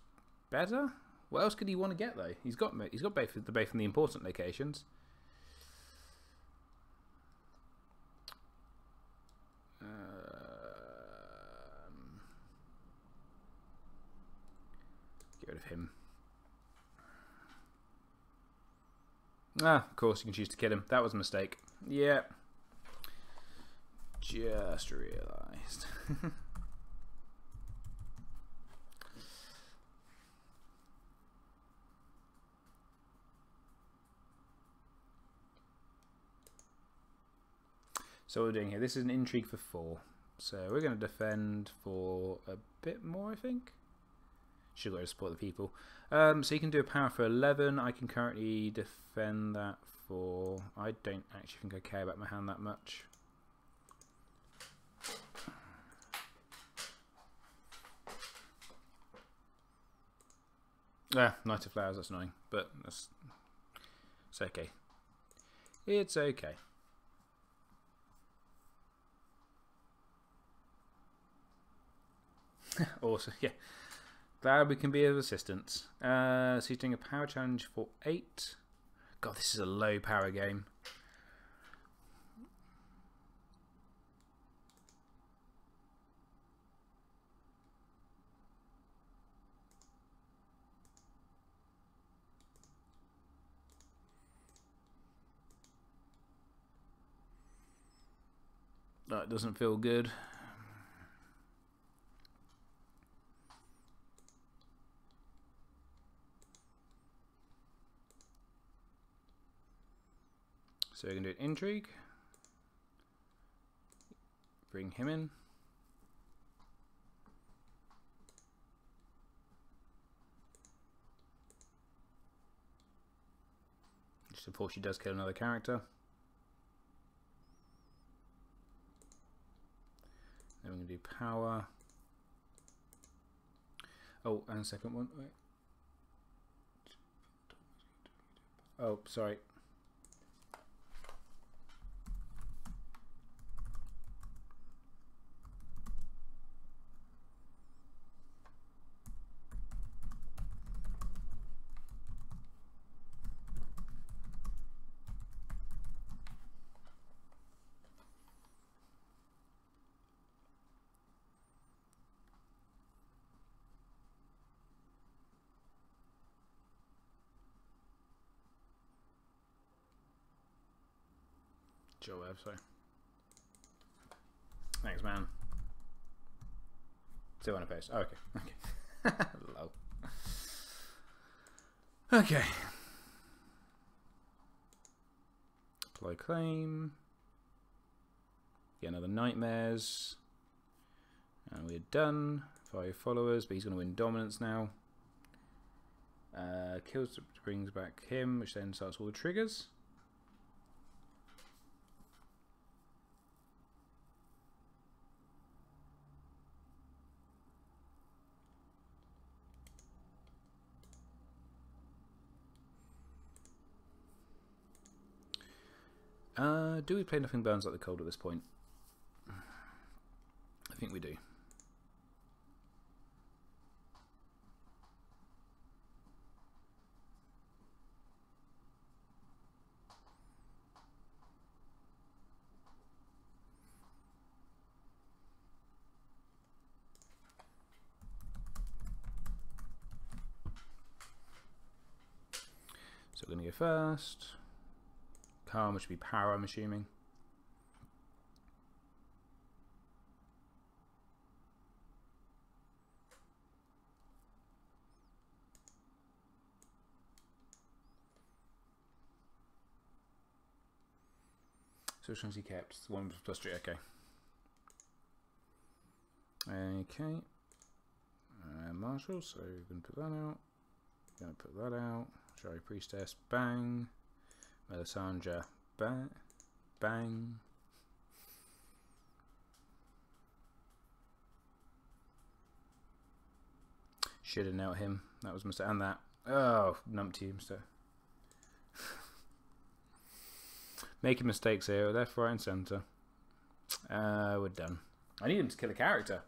S1: better. What else could he want to get though? He's got both in the important locations. him. Ah, of course, you can choose to kill him. That was a mistake. Yeah. Just realised. So what we're doing here, this is an intrigue for 4. So we're going to defend for a bit more, I think. Should go to support the people. So you can do a power for 11. I can currently defend that for... I don't actually think I care about my hand that much. Ah, Knight of Flowers, that's annoying. But it's okay. It's okay. Awesome, yeah. Glad we can be of assistance. So he's doing a power challenge for 8. God, this is a low power game. That doesn't feel good. So we're going to do an intrigue. Bring him in. Just before she does kill another character. Then we're going to do power. Oh, and a second one. Wait. Oh, sorry. Joe Webb, sorry. Thanks, man. Still want to post. Oh, okay. Okay. Lol. Okay. Apply claim. Get another nightmares. And we're done. 5 followers, but he's going to win dominance now. Kills, brings back him, which then starts all the triggers. Do we play Nothing Burns Like the Cold at this point? I think we do. So we're going to go first. Calm, which should be power, I'm assuming. So which one's he kept? The one with plus 3, okay. Okay. Marshall, so we're going to put that out. Going to put that out. Shari Priestess, bang. Melisandre, bang. Bang. Should have knelt him. That was mistake. And that. Oh, numpty mistake. Making mistakes here, left, right, and centre. We're done. I need him to kill a character.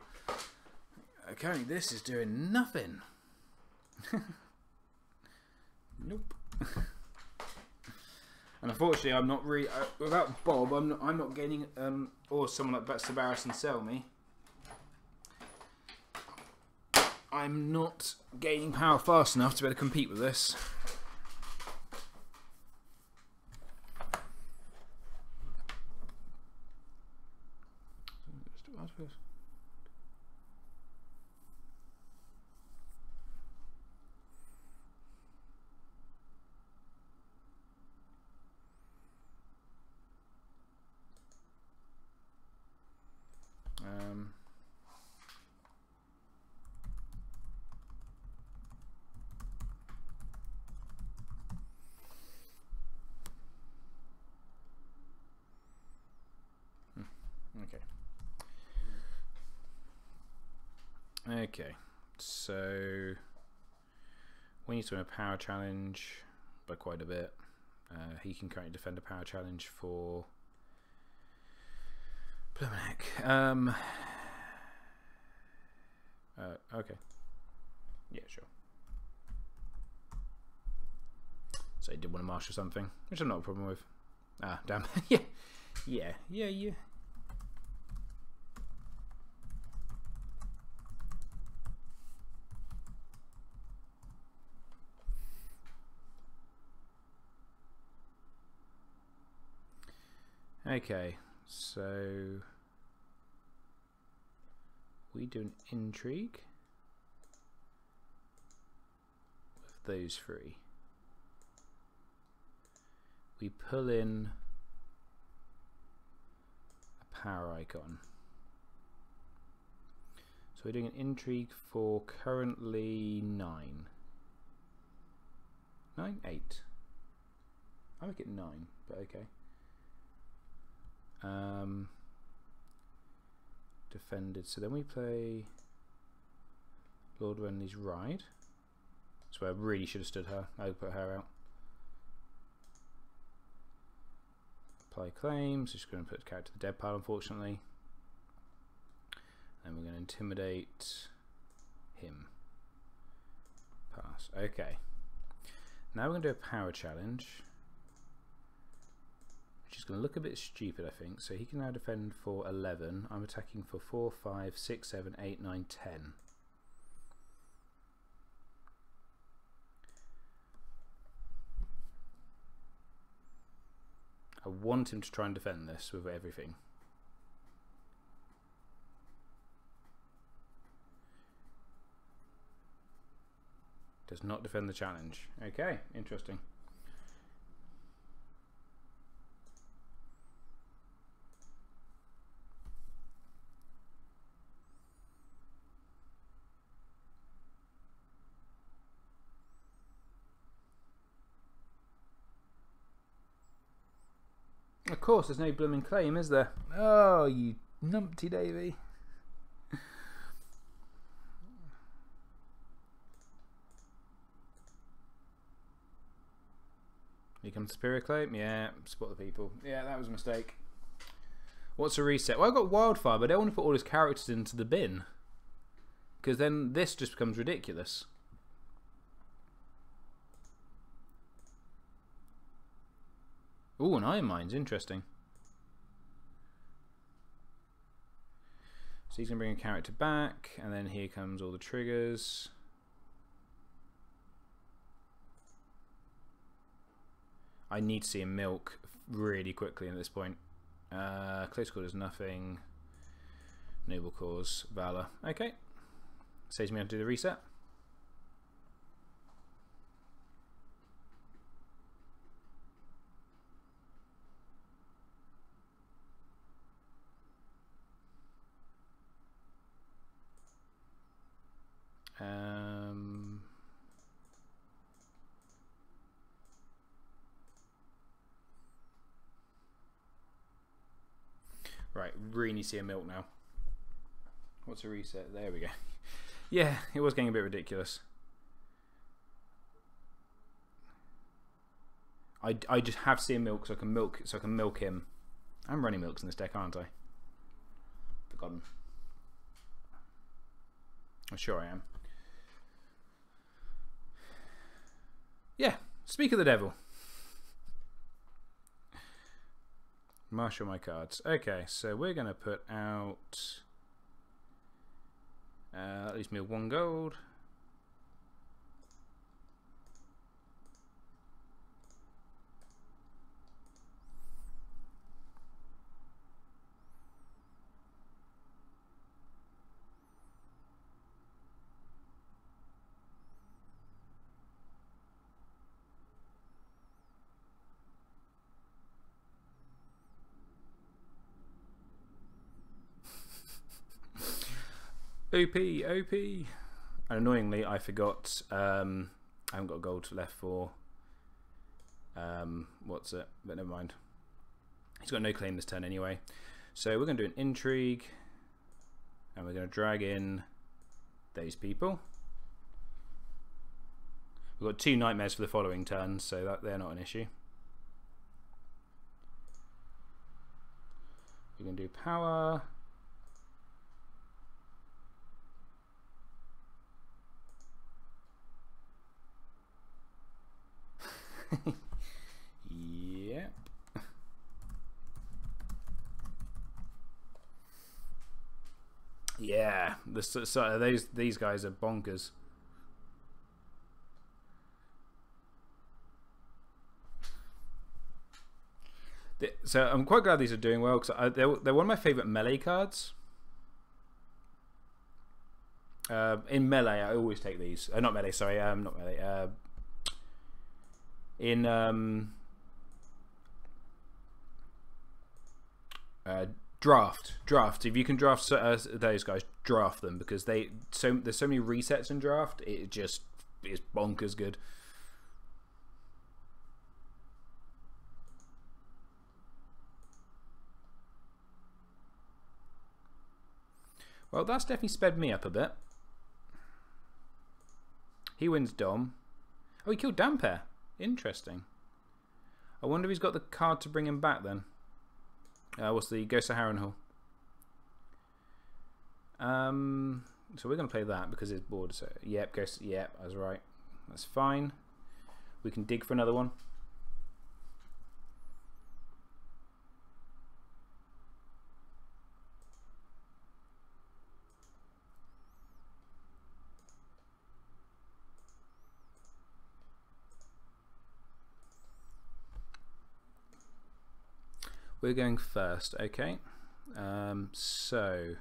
S1: Okay, this is doing nothing. Nope. And unfortunately, I'm not really without Bob. I'm not gaining or someone like Sebaris and sell me. I'm not gaining power fast enough to be able to compete with this. Okay, so we need to win a power challenge by quite a bit. He can currently defend a power challenge for Pluminic. Okay. Yeah, sure. So he did want to marshal something, which I'm not a problem with. Ah, damn. Yeah. Okay, so we do an intrigue with those three. We pull in a power icon. So we're doing an intrigue for currently 9. 9? 8. I make it 9, but okay. Defended. So then we play Lord Renly's Ride. That's where I really should have stood her. I would put her out. Apply claims. Just going to put the character to the dead pile, unfortunately. And we're going to intimidate him. Pass. Okay. Now we're going to do a power challenge, which is going to look a bit stupid, I think. So he can now defend for 11. I'm attacking for 4, 5, 6, 7, 8, 9, 10. I want him to try and defend this with everything. Does not defend the challenge. Okay, interesting. Of course, there's no blooming claim, is there? Oh, you numpty Davy. Here comes Spirit Claim. Yeah, spot the people. Yeah, that was a mistake. What's a reset? Well, I got Wildfire, but I don't want to put all his characters into the bin, because then this just becomes ridiculous. Ooh, an Iron Mine's interesting. So he's going to bring a character back, and then here comes all the triggers. I need to see him milk really quickly at this point. Close Call does nothing. Noble Cause, Valor. Okay. Saves me how to do the reset. Right, really need to see a milk now. What's a reset? There we go. Yeah, it was getting a bit ridiculous. I just have to see a milk so I can milk him. I'm running milks in this deck, aren't I? Forgotten. I'm sure I am. Yeah, speak of the devil. Marshal my cards. Okay, so we're going to put out That leaves me with 1 gold. OP, OP. And annoyingly, I forgot. I haven't got gold left for. What's it? But never mind. He's got no claim this turn anyway. So we're going to do an intrigue, and we're going to drag in these people. We've got 2 nightmares for the following turn, so that they're not an issue. We're going to do power. Yep. Yeah, these guys are bonkers. So I'm quite glad these are doing well because they're one of my favourite melee cards. In melee, I always take these. Not melee, sorry. Not melee. In draft. If you can draft those guys, draft them because there's so many resets in draft. It just is bonkers good. Well, that's definitely sped me up a bit. He wins Dom. Oh, he killed Damper. Interesting. I wonder if he's got the card to bring him back then. What's the Ghost of Harrenhal? So we're going to play that because it's bored. So yep, Ghost. Yep, I was right. That's fine. We can dig for another one. We're going first, okay. So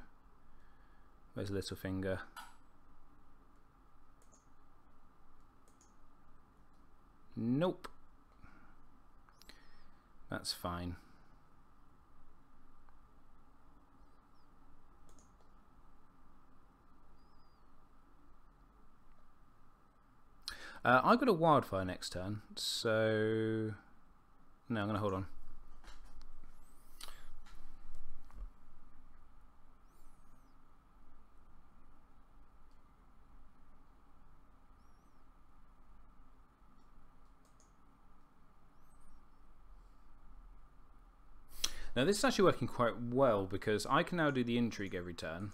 S1: where's Littlefinger? Nope. That's fine. I've got a wildfire next turn, so no, I'm going to hold on. Now this is actually working quite well because I can now do the intrigue every turn,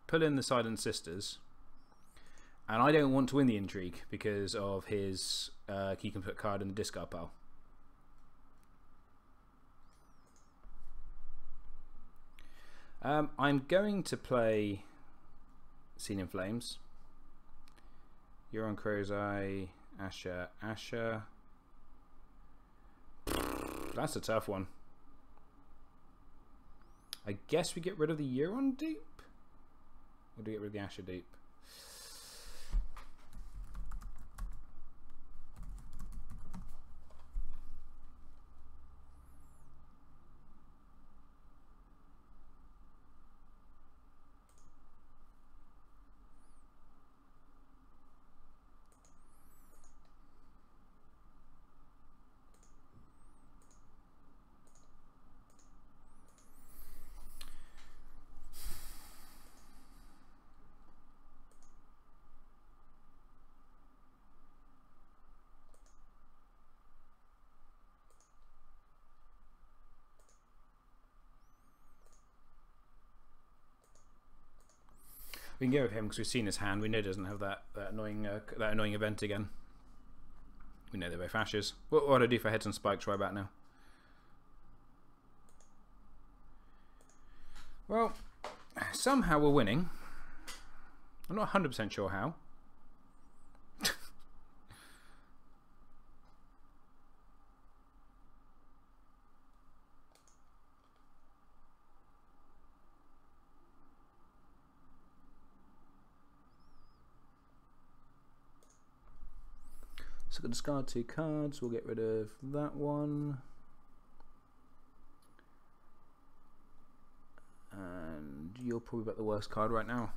S1: pull in the Silent Sisters, and I don't want to win the intrigue because of his he can put card in the discard pile. I'm going to play Scene in Flames. Euron Crow's Eye, Asher. That's a tough one. I guess we get rid of the Euron Deep? Or do we get rid of the Asher Deep? We can go with him because we've seen his hand. We know he doesn't have that annoying event again. We know they're both ashes. What do I do for Heads and Spikes right about now? Well, somehow we're winning. I'm not 100% sure how. So we'll discard 2 cards. We'll get rid of that one. And you're probably about the worst card right now.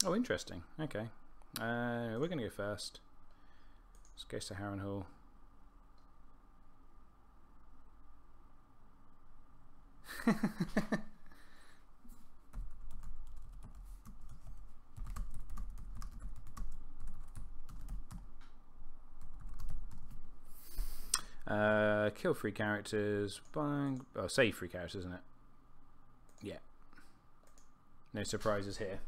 S1: Oh, interesting. Okay. We're going to go first. Let's go to Harrenhal. Kill 3 characters. Bang. Oh, save 3 characters, isn't it? Yeah. No surprises here.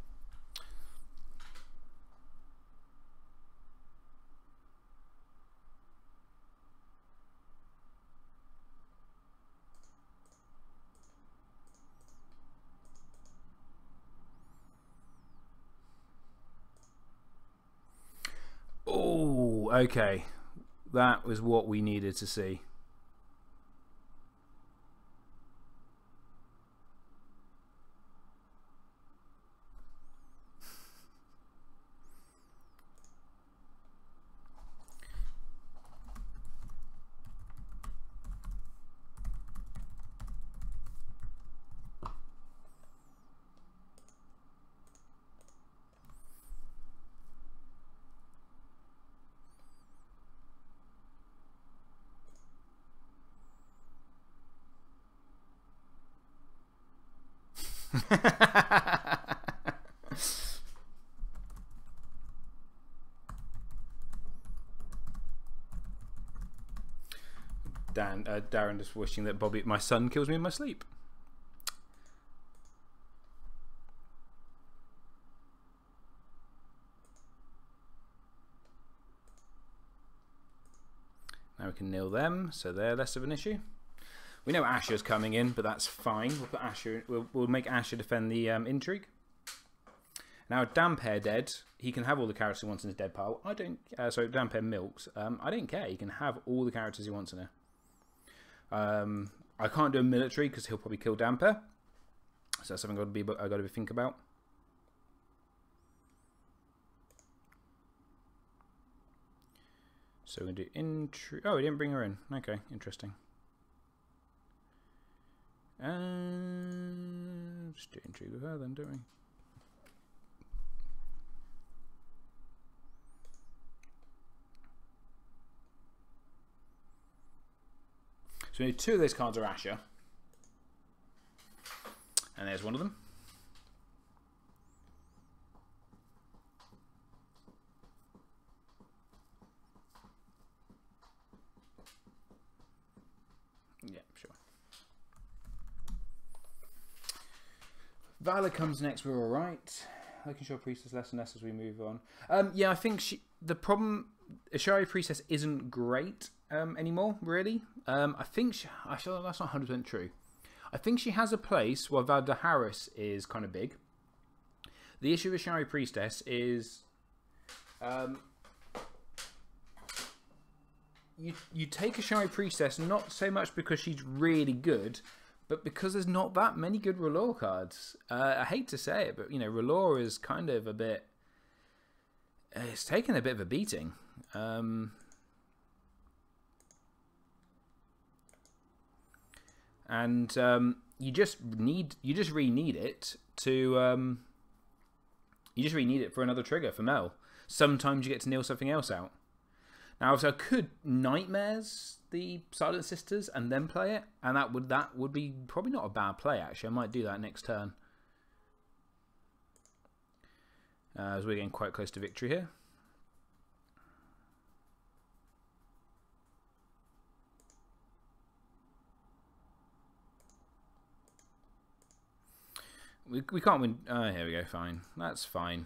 S1: Oh, okay. That was what we needed to see. Darren just wishing that my son kills me in my sleep. Now we can nil them, so they're less of an issue. We know Asher's coming in, but that's fine. We'll put Asher. We'll make Asher defend the intrigue. Now, Dampere dead. He can have all the characters he wants in his dead pile. I don't. Sorry, Dampere milks. I don't care. He can have all the characters he wants in there. I can't do a military because he'll probably kill Dampere. So that's something I've got to think about. So we're going to do intrigue. Oh, we didn't bring her in. Okay, interesting. Just do intrigue with her then, don't we? So we need 2 of those cards are Asher. And there's one of them. Yeah, sure. Valor comes next, we're alright. Making sure Priestess less and less as we move on. Yeah, I think the problem, Ashari Priestess isn't great anymore, really. I think I feel that's not 100% true. I think she has a place where Valda Harris is kind of big. The issue with Ashari Priestess is you take Ashari Priestess not so much because she's really good, but because there's not that many good R'hllor cards. I hate to say it, but you know, R'hllor is kind of a bit. It's taken a bit of a beating. And you just really need it to you just really need it for another trigger for Mel. Sometimes you get to nail something else out. Now, so I could Nightmares the Silent Sisters and then play it, and that would be probably not a bad play actually. I might do that next turn. As we're getting quite close to victory here. We can't win. Here we go. Fine. That's fine.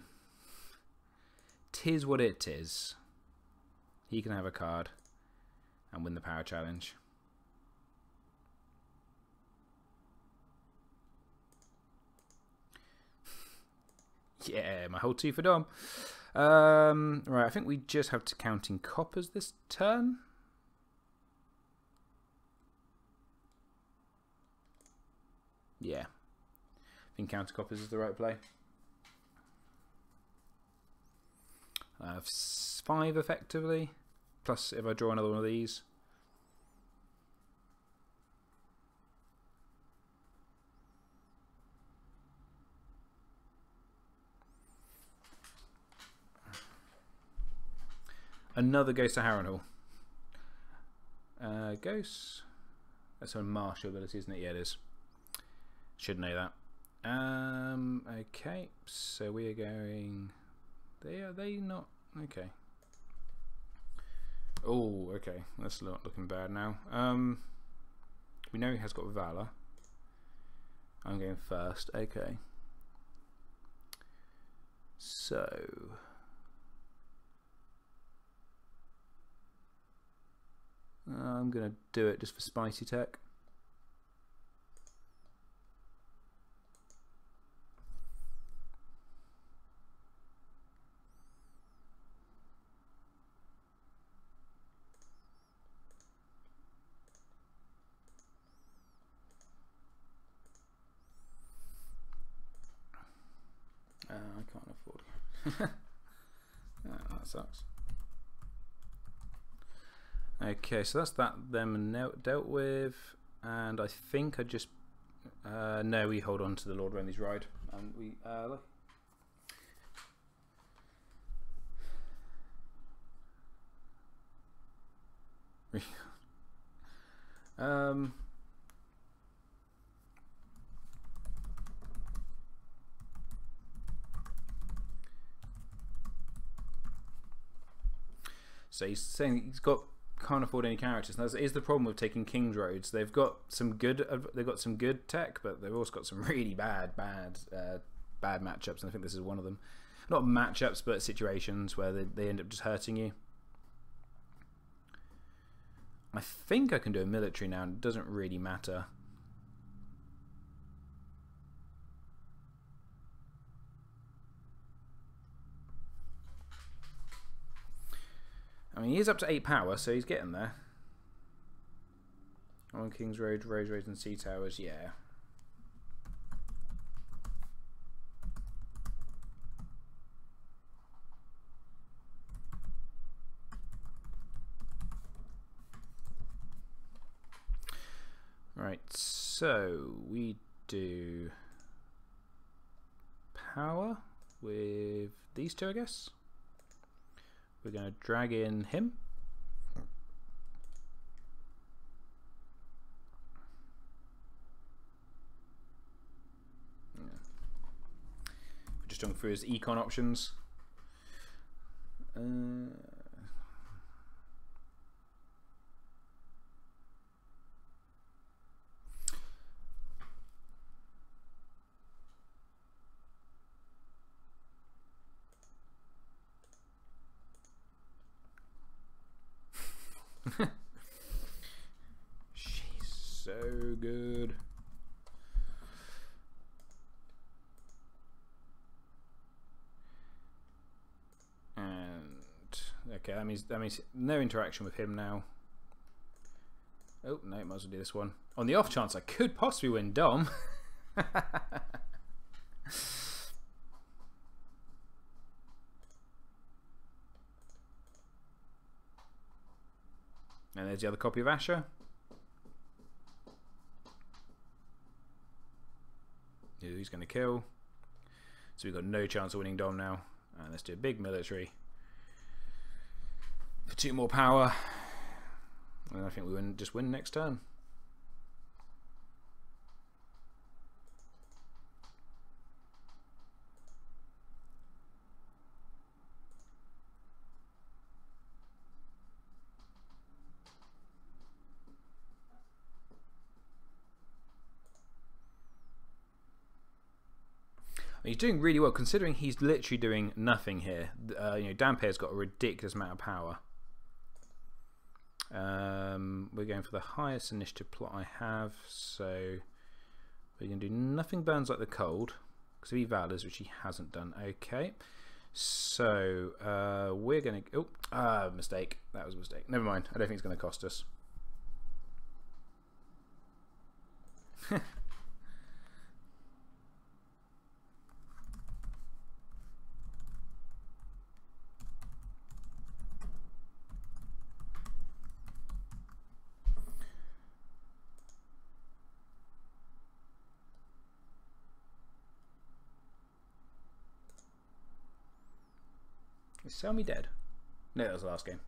S1: Tis what it is. He can have a card and win the power challenge. Yeah, my whole 2 for Dom. Right, I think we just have to count in coppers this turn. Yeah. I think counter coppers is the right play. I have 5 effectively. Plus if I draw another one of these. Another Ghost of Harrenhal. Ghost. That's a martial ability, isn't it? Yeah, it is. Should know that. Okay, so we are going. Are they not? Okay. Oh, okay. That's not looking bad now. We know he has got Valor. I'm going first. Okay. So. I'm going to do it just for spicy tech. I can't afford. Oh, that sucks. Okay, so that's them dealt with, and I think I just no, we hold on to the Lord Renly's Ride, and we look. So he's saying he's can't afford any characters. And that is the problem with taking King's Roads. They've got some good tech, but they've also got some really bad matchups, and I think this is one of them. Not matchups, but situations where they end up just hurting you. I think I can do a military now, and it doesn't really matter. I mean, he is up to 8 power, so he's getting there. On King's Road, Rose Road and Sea Towers, yeah. Right, so we do power with these 2, I guess. We're going to drag in him. Yeah. Just going through his econ options. She's so good. And okay, that means no interaction with him now. Oh no, might as well do this one. On the off chance I could possibly win Dom. And there's the other copy of Asher. Who he's going to kill. So we've got no chance of winning Dom now. And let's do a big military. For 2 more power. And I think we just win next turn. He's doing really well considering he's literally doing nothing here. You know, Dampire's got a ridiculous amount of power. We're going for the highest initiative plot I have, so we're going to do nothing burns like the cold because he Valors, which he hasn't done. Okay, so we're gonna. Oh, mistake. That was a mistake. Never mind. I don't think it's going to cost us. Is Sell Me dead? No, that was the last game.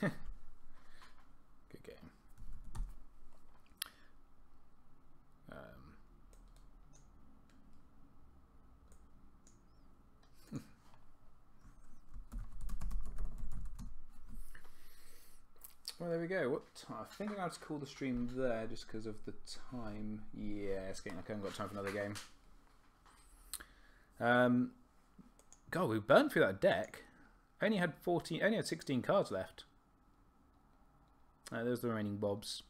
S1: Good game. Well, there we go. What I think I have to call the stream there just because of the time. Yeah, it's getting like I haven't got time for another game. God, we burned through that deck. Only had 16 cards left. There's the remaining bobs.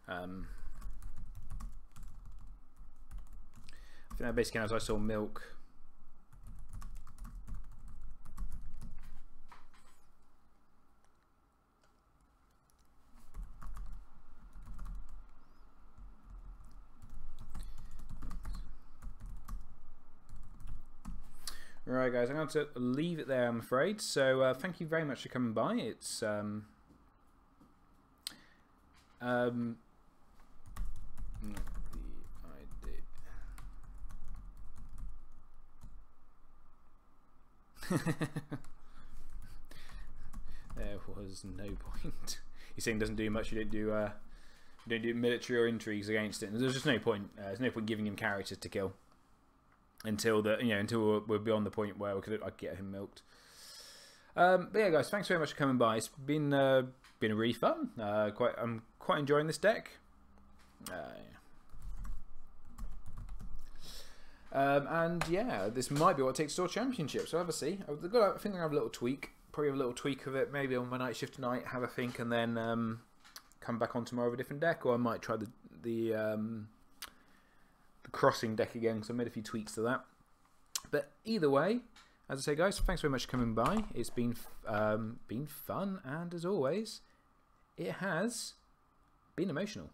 S1: I think that basically counts as I saw milk. Right, guys, I'm going to leave it there, I'm afraid. So thank you very much for coming by. It's there was no point. You're saying doesn't do much. You don't do military or intrigues against it. There's just no point. There's no point giving him characters to kill until we're beyond the point where I'd get him milked. But yeah, guys, thanks very much for coming by. It's been really fun. I'm quite enjoying this deck. And yeah, this might be what takes to our championship. So obviously, I think I have a little tweak. Probably have a little tweak of it. Maybe on my night shift tonight, have a think, and then come back on tomorrow with a different deck. Or I might try the crossing deck again, because I made a few tweaks to that. But either way, as I say, guys, thanks very much for coming by. It's been fun, and as always, it has been emotional.